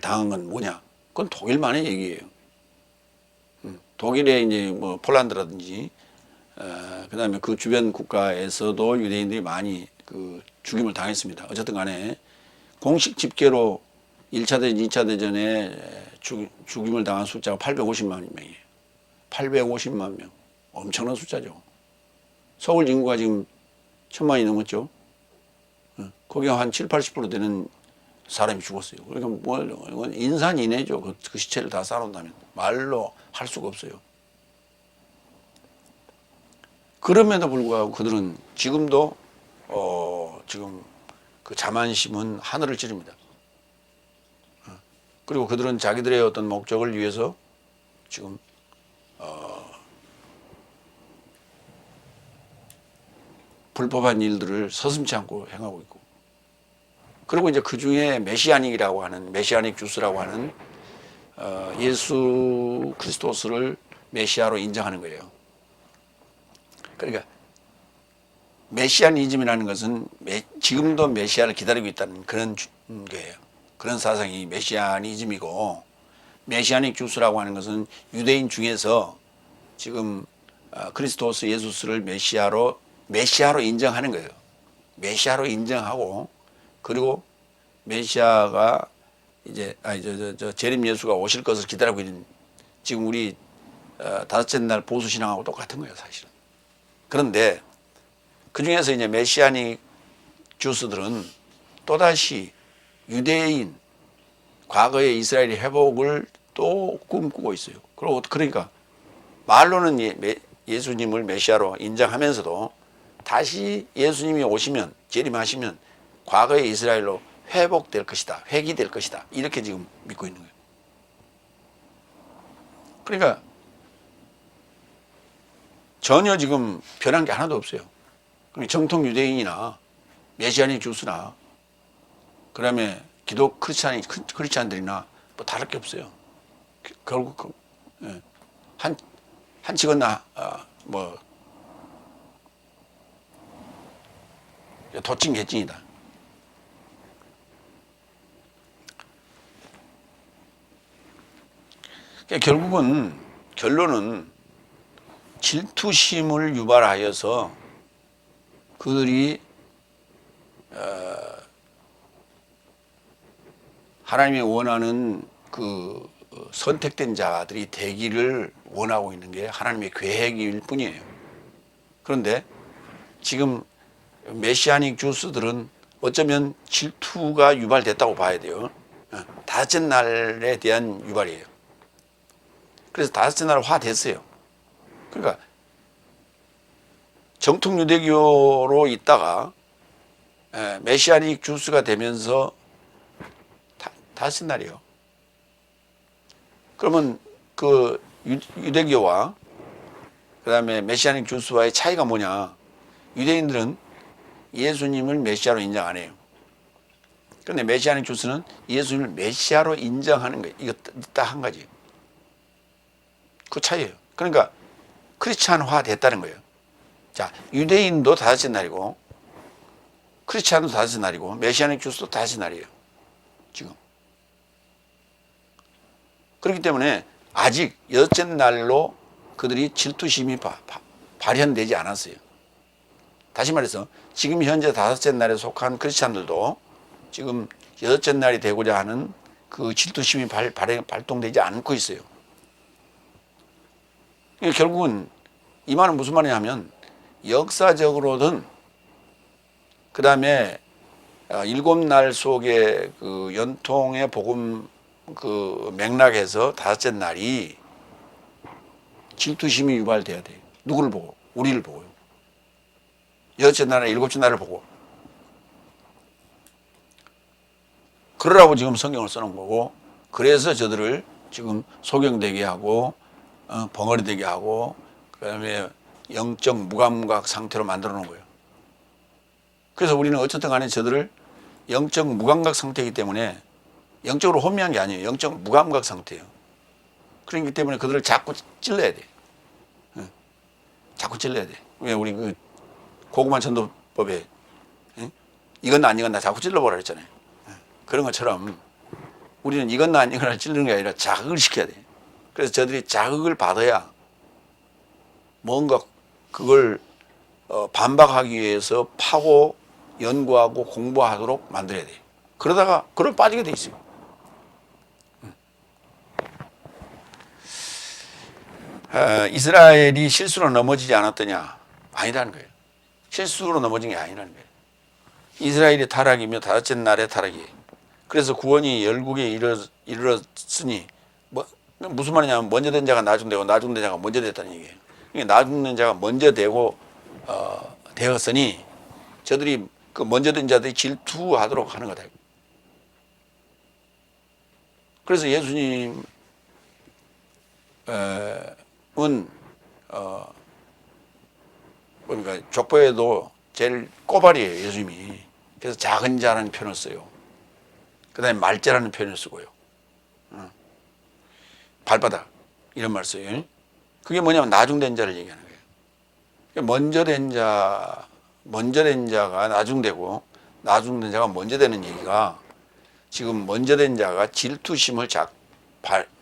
당한 건 뭐냐? 그건 독일만의 얘기예요. 독일에 이제 뭐 폴란드라든지 그다음에 그 주변 국가에서도 유대인들이 많이 죽임을 당했습니다. 어쨌든 간에 공식 집계로 1차 대전, 2차 대전에 죽임을 당한 숫자가 850만 명이에요. 850만 명. 엄청난 숫자죠. 서울 인구가 지금 1000만이 넘었죠. 거기 한 7, 80% 되는 사람이 죽었어요. 그러니까 이건 인산인해죠. 그 시체를 다 쌓아놓는다면 말로 할 수가 없어요. 그럼에도 불구하고 그들은 지금도 지금 그 자만심은 하늘을 찌릅니다. 그리고 그들은 자기들의 어떤 목적을 위해서 지금 불법한 일들을 서슴지 않고 행하고 있고, 그리고 이제 그 중에 메시아닉이라고 하는, 메시아닉 주스라고 하는 예수 그리스도스를 메시아로 인정하는 거예요. 그러니까 메시아니즘이라는 것은 지금도 메시아를 기다리고 있다는 그런 거예요. 그런 사상이 메시아니즘이고, 메시아닉 주스라고 하는 것은 유대인 중에서 지금 그리스도스 예수스를 메시아로 인정하는 거예요. 메시아로 인정하고, 그리고 메시아가 이제 재림 예수가 오실 것을 기다리고 있는, 지금 우리 다섯째 날 보수 신앙하고 똑같은 거예요, 사실은. 그런데 그 중에서 이제 메시아닉 주스들은 또다시 유대인, 과거의 이스라엘의 회복을 또 꿈꾸고 있어요. 그러니까 말로는 예수님을 메시아로 인정하면서도 다시 예수님이 오시면, 재림하시면 과거의 이스라엘로 회복될 것이다, 회귀될 것이다, 이렇게 지금 믿고 있는 거예요. 그러니까 전혀 지금 변한 게 하나도 없어요. 정통 유대인이나 메시아닉 주스나 그다음에 기독 크리스찬들이나 뭐 다를 게 없어요. 결국 한치건 뭐 도찐 개찐이다. 그러니까 결론은 질투심을 유발하여서 그들이 하나님이 원하는 그 선택된 자들이 되기를 원하고 있는 게 하나님의 계획일 뿐이에요. 그런데 지금 메시아닉 주스들은 어쩌면 질투가 유발됐다고 봐야 돼요. 다섯째 날에 대한 유발이에요. 그래서 다섯째 날 화됐어요. 그러니까 정통 유대교로 있다가 메시아닉 주스가 되면서 다섯째 날이에요. 그러면 그 유대교와 그 다음에 메시아닉 주스와의 차이가 뭐냐? 유대인들은 예수님을 메시아로 인정 안 해요. 그런데 메시아닉 주스는 예수님을 메시아로 인정하는 거예요. 이거 딱 한 가지. 그 차이예요. 그러니까 크리스찬화 됐다는 거예요. 자, 유대인도 다섯째 날이고 크리스찬도 다섯째 날이고 메시아닉 주스도 다섯째 날이에요. 지금. 그렇기 때문에 아직 여섯째 날로 그들이 질투심이 발현되지 않았어요. 다시 말해서 지금 현재 다섯째 날에 속한 크리스찬들도 지금 여섯째 날이 되고자 하는 그 질투심이 발동되지 않고 있어요. 결국은 이 말은 무슨 말이냐면 역사적으로든 그 다음에 일곱 날 속에 그 연통의 복음 그 맥락에서 다섯째 날이 질투심이 유발돼야 돼요. 누구를 보고? 우리를 보고요. 여섯째 날에 일곱째 날을 보고. 그러라고 지금 성경을 써놓은 거고, 그래서 저들을 지금 소경되게 하고 벙어리 되게 하고 그다음에 영적 무감각 상태로 만들어 놓은 거예요. 그래서 우리는 어쨌든 간에 저들을 영적 무감각 상태이기 때문에 영적으로 혼미한 게 아니에요. 영적 무감각 상태예요. 그렇기 때문에 그들을 자꾸 찔러야 돼. 자꾸 찔러야 돼. 왜 우리 그 고구마 전도법에 이건 안 익었나 자꾸 찔러보라 그랬잖아요. 그런 것처럼 우리는 이건 안 익었나 찔르는 게 아니라 자극을 시켜야 돼. 그래서 저들이 자극을 받아야 뭔가 그걸 반박하기 위해서 파고 연구하고 공부하도록 만들어야 돼. 그러다가 그걸 빠지게 돼 있어요. 이스라엘이 실수로 넘어지지 않았더냐? 아니라는 거예요. 실수로 넘어진 게 아니라는 거예요. 이스라엘이 타락이며 다섯째 날에 타락이에요. 그래서 구원이 열국에 이르렀으니 무슨 말이냐면 먼저 된 자가 나중되고 나중된 자가 먼저 됐다는 얘기예요. 그러니까 나중된 자가 먼저 되고 되었으니 저들이 그 먼저 된 자들이 질투하도록 하는 거다. 그래서 예수님은 그러니까 족보에도 제일 꼬발이에요, 예수님이. 그래서 작은 자라는 표현을 써요. 그 다음에 말자라는 표현을 쓰고요. 발바닥 이런 말 써요. 그게 뭐냐면 나중된 자를 얘기하는 거예요. 먼저 된 자가 나중되고 나중된 자가 먼저 되는 얘기가 지금 먼저 된 자가 질투심을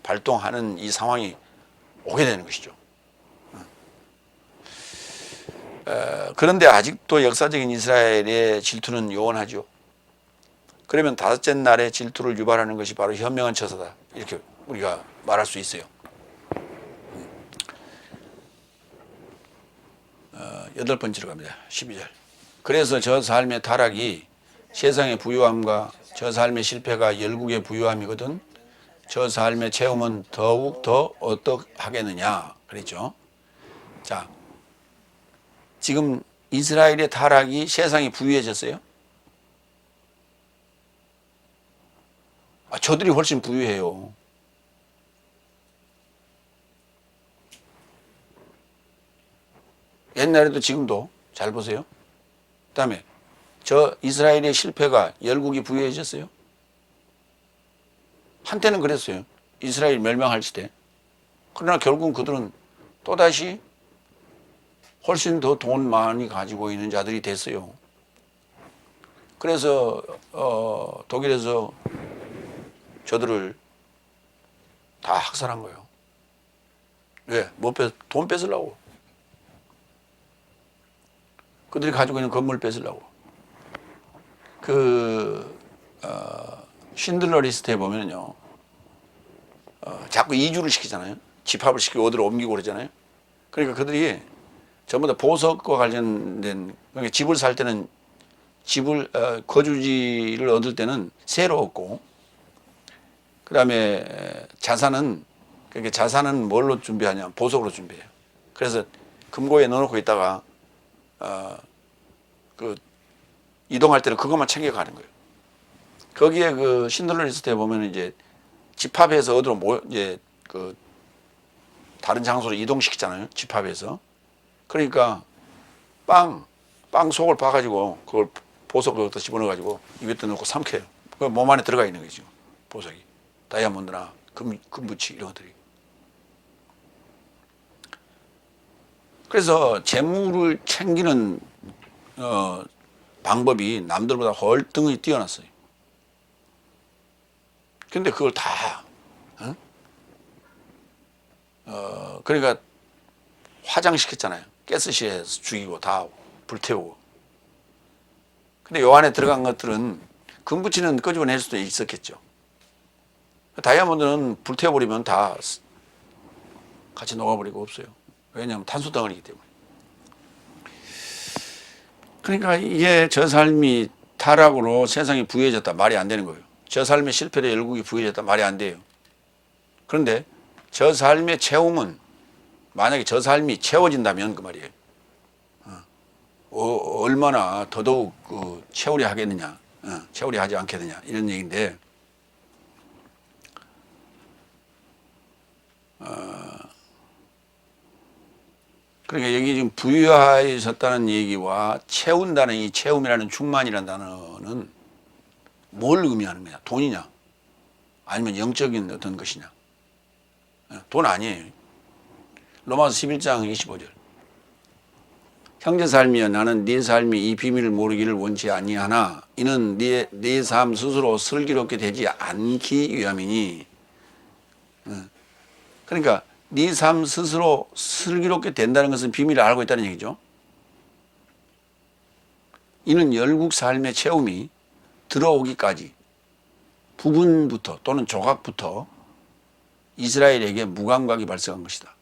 발동하는 이 상황이 오게 되는 것이죠. 그런데 아직도 역사적인 이스라엘의 질투는 요원하죠. 그러면 다섯째 날에 질투를 유발하는 것이 바로 현명한 처사다. 이렇게 우리가 말할 수 있어요. 8번째로 갑니다. 12절. 그래서 저 삶의 타락이 세상의 부유함과 저 삶의 실패가 열국의 부유함이거든 저 삶의 체험은 더욱 더 어떡하겠느냐 그랬죠. 자, 지금 이스라엘의 타락이 세상이 부유해졌어요? 저들이 훨씬 부유해요. 옛날에도 지금도 잘 보세요. 그 다음에 저 이스라엘의 실패가 열국이 부유해졌어요? 한때는 그랬어요. 이스라엘 멸망할 시대. 그러나 결국은 그들은 또다시 훨씬 더 돈 많이 가지고 있는 자들이 됐어요. 그래서 독일에서 저들을 다 학살한 거예요. 왜? 돈 뺏으려고. 그들이 가지고 있는 건물 뺏으려고. 신들러 리스트에 보면요. 자꾸 이주를 시키잖아요. 집합을 시키고 어디로 옮기고 그러잖아요. 그러니까 그들이 전부 다 보석과 관련된, 그러니까 집을 살 때는 거주지를 얻을 때는 새로 얻고, 그 다음에 자산은 뭘로 준비하냐? 보석으로 준비해요. 그래서 금고에 넣어놓고 있다가, 이동할 때는 그것만 챙겨가는 거예요. 거기에 그 신들러 리스트에 보면 이제 집합해서 어디로 다른 장소로 이동시키잖아요. 집합해서. 그러니까 빵 속을 봐가지고 그걸 보석을 갖다 집어넣어가지고 입에다 넣고 삼켜요. 그 몸 안에 들어가 있는 거죠. 보석이. 다이아몬드나 금붙이 이런 것들이. 그래서 재물을 챙기는 방법이 남들보다 월등히 뛰어났어요. 근데 그걸 다 그러니까 화장시켰잖아요. 가스실에서 죽이고 다 불태우고. 근데 요 안에 들어간 것들은 금붙이는 끄집어낼 수도 있었겠죠. 다이아몬드는 불태워버리면 다 같이 녹아버리고 없어요. 왜냐하면 탄소 덩어리이기 때문에. 그러니까 이게 저 삶이 타락으로 세상이 부유해졌다 말이 안 되는 거예요. 저 삶의 실패로 열국이 부유해졌다 말이 안 돼요. 그런데 저 삶의 채움은 만약에 저 삶이 채워진다면 그 말이에요. 얼마나 더더욱 채우려 하겠느냐, 채우려 하지 않겠느냐 이런 얘기인데 그러니까 여기 지금 부유하셨다는 얘기와 채운다는 이 채움이라는 충만이라는 단어는 뭘 의미하는 거냐? 돈이냐? 아니면 영적인 어떤 것이냐? 돈 아니에요. 로마서 11장 25절. 형제 삶이여 나는 네 삶이 이 비밀을 모르기를 원치 아니하나 이는 네 삶 스스로 슬기롭게 되지 않기 위함이니. 그러니까 네 삶 스스로 슬기롭게 된다는 것은 비밀을 알고 있다는 얘기죠. 이는 열국 삶의 채움이 들어오기까지 부분부터 또는 조각부터 이스라엘에게 무감각이 발생한 것이다.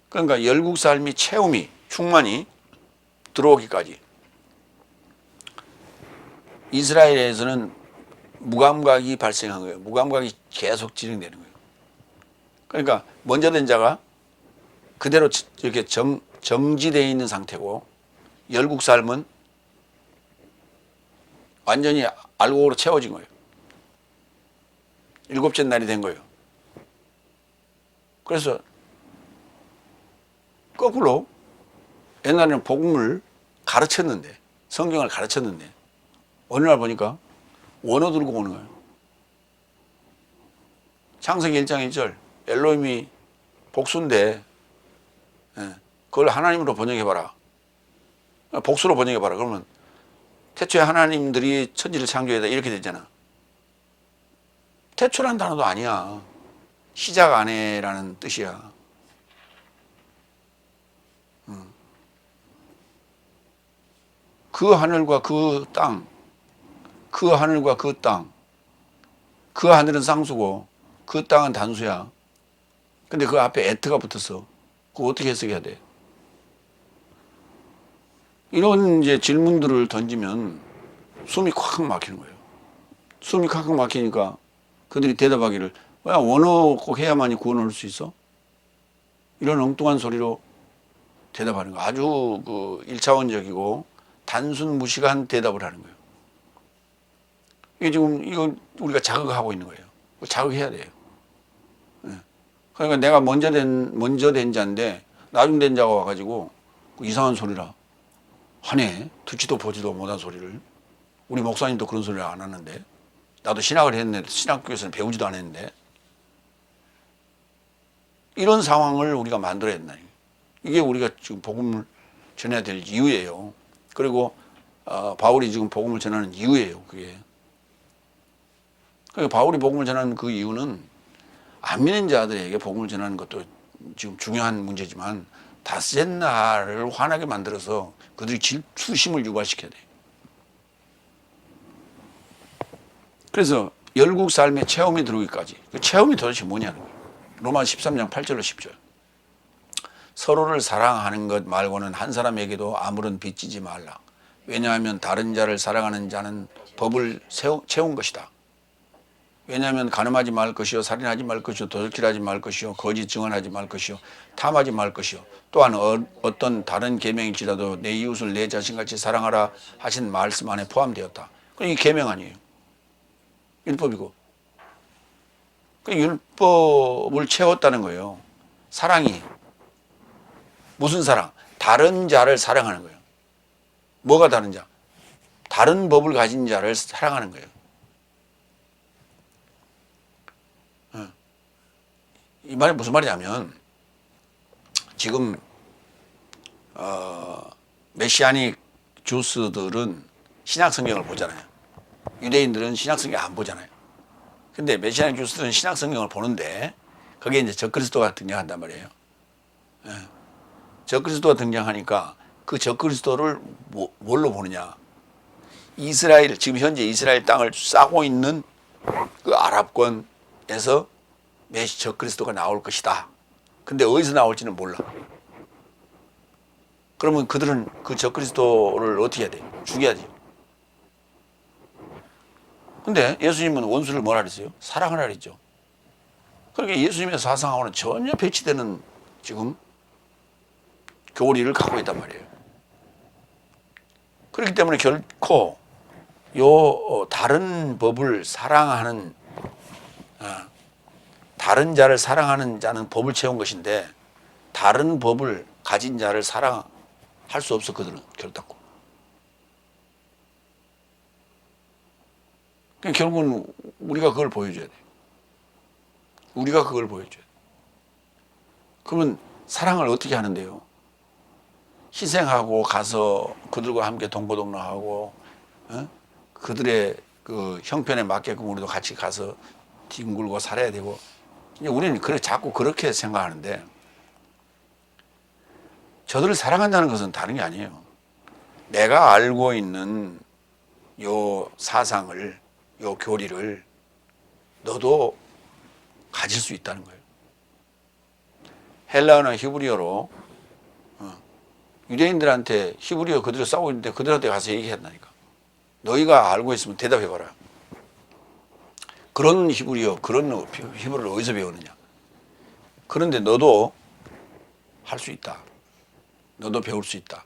그러니까 열국 삶이 채움이 충만이 들어오기까지 이스라엘에서는 무감각이 발생한 거예요. 무감각이 계속 진행되는 거예요. 그러니까 먼저 된 자가 그대로 이렇게 정지되어 있는 상태고 열국 삶은 완전히 알곡으로 채워진 거예요. 일곱째 날이 된 거예요. 그래서 거꾸로 옛날에는 복음을 가르쳤는데 성경을 가르쳤는데 어느 날 보니까 원어 들고 오는 거예요. 창세기 1장 1절 엘로힘이 복수인데 그걸 하나님으로 번역해봐라. 복수로 번역해봐라. 그러면 태초에 하나님들이 천지를 창조했다 이렇게 되잖아. 태초란 단어도 아니야. 시작 안에라는 뜻이야. 그 하늘과 그 땅, 그 하늘과 그 땅, 그 하늘은 쌍수고 그 땅은 단수야. 근데 그 앞에 에트가 붙었어. 그거 어떻게 해석해야 돼? 이런 이제 질문들을 던지면 숨이 콱 막히는 거예요. 숨이 콱 막히니까 그들이 대답하기를 야 원어 꼭 해야만이 구원을 할 수 있어? 이런 엉뚱한 소리로 대답하는 거. 아주 그 1차원적이고 단순 무식한 대답을 하는 거예요. 이게 지금 이거 우리가 자극하고 있는 거예요. 자극해야 돼요. 그러니까 내가 먼저 된 자인데 나중 된 자가 와가지고 이상한 소리라 하네. 듣지도 보지도 못한 소리를. 우리 목사님도 그런 소리를 안 하는데 나도 신학을 했는데 신학교에서는 배우지도 않았는데 이런 상황을 우리가 만들어야 된다. 이게 우리가 지금 복음을 전해야 될 이유예요. 그리고 바울이 지금 복음을 전하는 이유예요. 그게. 그러니까 바울이 복음을 전하는 그 이유는 안 믿는 자들에게 복음을 전하는 것도 지금 중요한 문제지만 닷새 날을 화나게 만들어서 그들이 질투심을 유발시켜야 돼요. 그래서 열국 삶의 체험이 들어오기까지 그 체험이 도대체 뭐냐는 거예요. 로마 13장 8절로 10절. 서로를 사랑하는 것 말고는 한 사람에게도 아무런 빚지지 말라. 왜냐하면 다른 자를 사랑하는 자는 법을 채운 것이다. 왜냐하면 간음하지 말 것이요 살인하지 말 것이요 도둑질하지 말 것이요 거짓 증언하지 말 것이요 탐하지 말 것이요 또한 어떤 다른 계명일지라도 내 이웃을 내 자신같이 사랑하라 하신 말씀 안에 포함되었다. 이게 계명 아니에요. 율법이고. 율법을 채웠다는 거예요. 사랑이 무슨 사랑? 다른 자를 사랑하는 거예요. 뭐가 다른 자? 다른 법을 가진 자를 사랑하는 거예요. 이 말이 무슨 말이냐면 지금 메시아닉 주스들은 신약 성경을 보잖아요. 유대인들은 신약 성경 안 보잖아요. 근데 메시아닉 주스들은 신약 성경을 보는데 거기에 이제 적그리스도가 등장한단 말이에요. 예. 적그리스도가 등장하니까 그 적그리스도를 뭘로 보느냐? 이스라엘, 지금 현재 이스라엘 땅을 싸고 있는 그 아랍권에서 메시 적그리스도가 나올 것이다. 근데 어디서 나올지는 몰라. 그러면 그들은 그 적그리스도를 어떻게 해야 돼? 죽여야지. 근데 예수님은 원수를 뭐라 그랬어요? 사랑하라 그랬죠. 그러니까 예수님의 사상하고는 전혀 배치되는 지금 교리를 갖고 있단 말이에요. 그렇기 때문에 결코 다른 법을 사랑하는 다른 자를 사랑하는 자는 법을 채운 것인데 다른 법을 가진 자를 사랑할 수 없어. 그들은 결단코. 그러니까 결국은 우리가 그걸 보여줘야 돼. 우리가 그걸 보여줘야 돼. 그러면 사랑을 어떻게 하는데요? 희생하고 가서 그들과 함께 동고동락하고 그들의 그 형편에 맞게끔 우리도 같이 가서 뒹굴고 살아야 되고. 우리는 자꾸 그렇게 생각하는데 저들을 사랑한다는 것은 다른 게 아니에요. 내가 알고 있는 요 사상을, 요 교리를 너도 가질 수 있다는 거예요. 헬라어나 히브리어로 유대인들한테 히브리어 그대로 싸우고 있는데 그들한테 가서 얘기한다니까. 너희가 알고 있으면 대답해봐라. 그런 히브리어를 어디서 배우느냐. 그런데 너도 할 수 있다. 너도 배울 수 있다.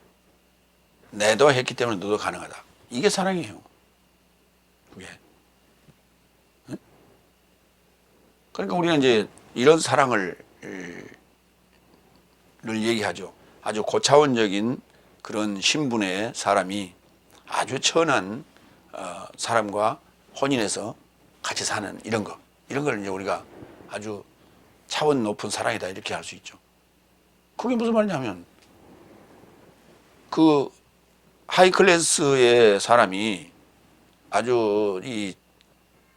내도 했기 때문에 너도 가능하다. 이게 사랑이에요. 그게. 그러니까 우리는 이제 이런 사랑을 얘기하죠. 아주 고차원적인 그런 신분의 사람이 아주 천한 사람과 혼인해서 같이 사는 이런 걸 이제 우리가 아주 차원 높은 사랑이다 이렇게 할 수 있죠. 그게 무슨 말이냐면 그 하이클래스의 사람이 아주 이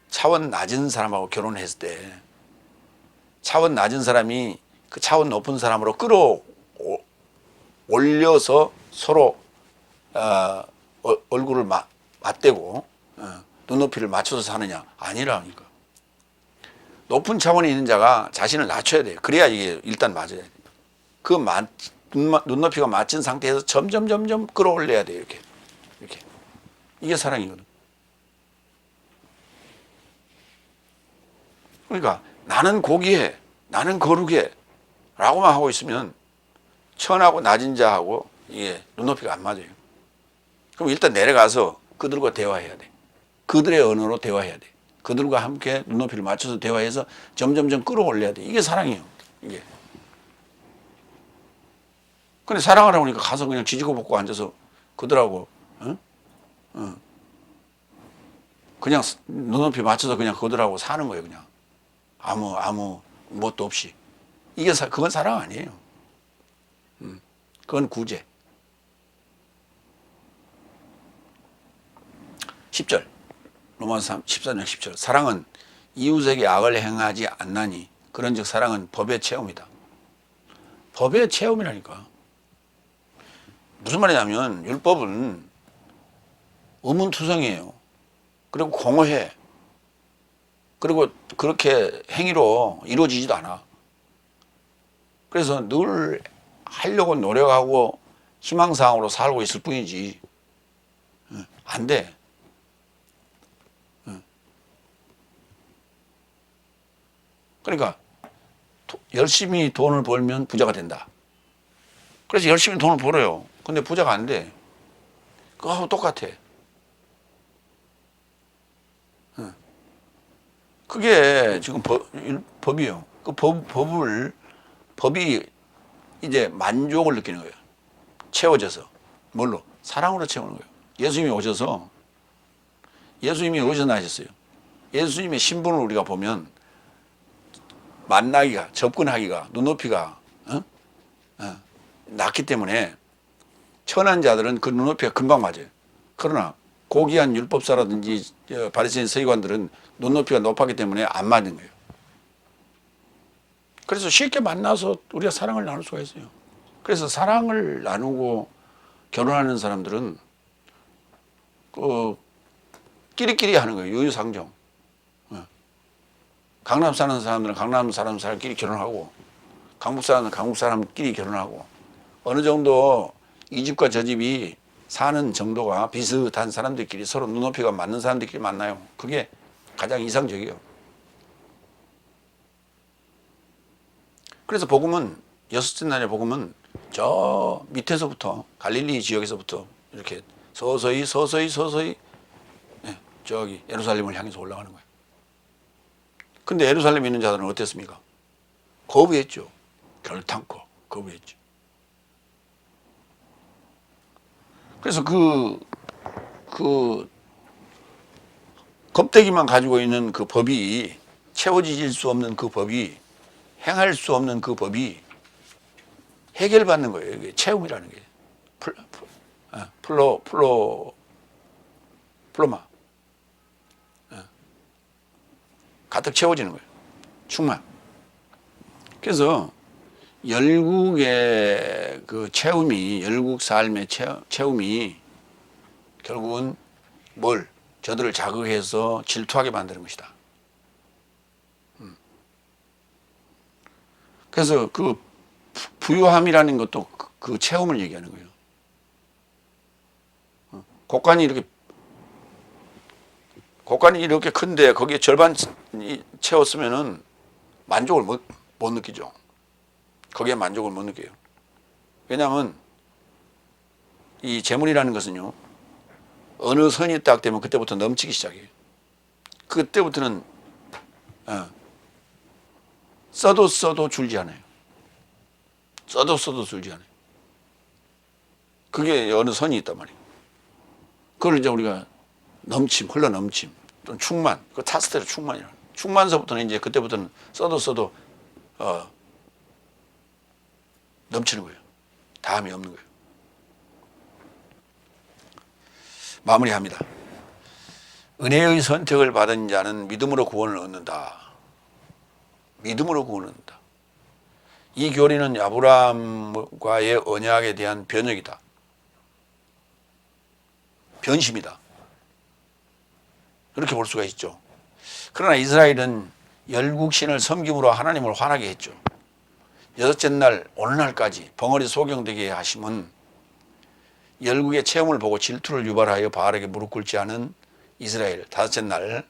차원 낮은 사람하고 결혼을 했을 때 차원 낮은 사람이 그 차원 높은 사람으로 끌어올려서 서로 얼굴을 맞대고 눈높이를 맞춰서 사느냐? 아니라니까. 높은 차원에 있는 자가 자신을 낮춰야 돼요. 그래야 이게 일단 맞아야 돼요. 그 눈높이가 맞춘 상태에서 점점 끌어올려야 돼요. 이렇게. 이게 사랑이거든. 그러니까 나는 고귀해, 나는 거룩해 라고만 하고 있으면 천하고 낮은 자하고 이게 눈높이가 안 맞아요. 그럼 일단 내려가서 그들과 대화해야 돼. 그들의 언어로 대화해야 돼. 그들과 함께 눈높이를 맞춰서 대화해서 점점 끌어올려야 돼. 이게 사랑이에요. 이게. 근데 사랑하라고 하니까 가서 그냥 지지고 볶고 앉아서 그들하고 그냥 눈높이 맞춰서 그냥 그들하고 사는 거예요. 그냥 아무 뭣도 없이. 그건 사랑 아니에요. 그건 구제. 10절 로마서 14장 10절 사랑은 이웃에게 악을 행하지 않나니 그런즉 사랑은 법의 체험이다. 법의 체험이라니까. 무슨 말이냐면 율법은 의문투성이에요. 그리고 공허해. 그리고 그렇게 행위로 이루어지지도 않아. 그래서 늘 하려고 노력하고 희망사항으로 살고 있을 뿐이지 안 돼. 그러니까 열심히 돈을 벌면 부자가 된다. 그래서 열심히 돈을 벌어요. 근데 부자가 안 돼. 그거하고 똑같아. 그게 지금 법이에요. 그 법이 이제 만족을 느끼는 거예요. 채워져서. 뭘로? 사랑으로 채우는 거예요. 예수님이 오셔서 나셨어요. 예수님의 신분을 우리가 보면 접근하기가, 눈높이가 낮기 때문에 천한 자들은 그 눈높이가 금방 맞아요. 그러나 고귀한 율법사라든지 바리새인 서기관들은 눈높이가 높았기 때문에 안 맞는 거예요. 그래서 쉽게 만나서 우리가 사랑을 나눌 수가 있어요. 그래서 사랑을 나누고 결혼하는 사람들은 그 끼리끼리 하는 거예요. 유유상종. 강남 사는 사람들은 강남 사람끼리 결혼하고, 강북 사람은 강북 사람끼리 결혼하고, 어느 정도 이 집과 저 집이 사는 정도가 비슷한 사람들끼리 서로 눈높이가 맞는 사람들끼리 만나요. 그게 가장 이상적이에요. 그래서 복음은, 여섯째 날의 복음은 저 밑에서부터, 갈릴리 지역에서부터 이렇게 서서히 저기 예루살렘을 향해서 올라가는 거예요. 근데 예루살렘에 있는 자들은 어땠습니까? 거부했죠. 결탄코 거부했죠. 그래서 그 겁대기만 가지고 있는 그 법이, 채워질 수 없는 그 법이, 행할 수 없는 그 법이 해결받는 거예요. 이게 채움이라는 게. 플로마. 가득 채워지는 거예요. 충만. 그래서 열국의 그 채움이, 열국 삶의 채움이 결국은 뭘? 저들을 자극해서 질투하게 만드는 것이다. 그래서 그 부유함이라는 것도 그 채움을 얘기하는 거예요. 곡간이 이렇게 큰데 거기에 절반 채웠으면은 만족을 못 느끼죠. 거기에 만족을 못 느껴요. 왜냐하면 이 재물이라는 것은요, 어느 선이 딱 되면 그때부터 넘치기 시작해요. 그때부터는 써도 줄지 않아요. 써도 줄지 않아요. 그게 어느 선이 있단 말이에요. 그걸 이제 우리가 흘러 넘침, 또는 충만, 그 탔을 때 충만이라. 충만서부터는 이제 그때부터는 써도 넘치는 거예요. 다음이 없는 거예요. 마무리합니다. 은혜의 선택을 받은 자는 믿음으로 구원을 얻는다. 믿음으로 구원을 얻는다. 이 교리는 아브라함과의 언약에 대한 변혁이다. 변심이다. 이렇게 볼 수가 있죠. 그러나 이스라엘은 열국신을 섬김으로 하나님을 화나게 했죠. 여섯째 날 오늘날까지 벙어리 소경되게 하심은 열국의 체험을 보고 질투를 유발하여 바알에게 무릎 꿇지 않은 이스라엘, 다섯째 날이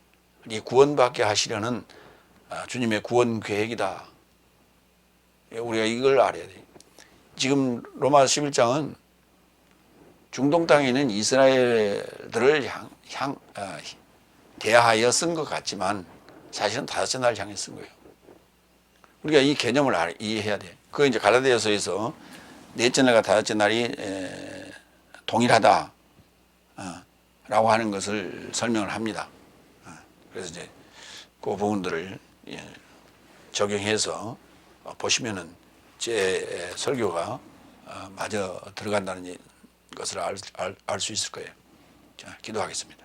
구원받게 하시려는 주님의 구원 계획이다. 우리가 이걸 알아야 돼요. 지금 로마 11장은 중동 땅에 있는 이스라엘들을 대하여 쓴 것 같지만 사실은 다섯째 날 향해 쓴 거예요. 우리가 이 개념을 이해해야 돼. 그 이제 갈라디아서에서 넷째 날과 다섯째 날이 동일하다 라고 하는 것을 설명을 합니다. 그래서 이제 그 부분들을 적용해서 보시면은 제 설교가 맞아 들어간다는 것을 알 수 있을 거예요. 자, 기도하겠습니다.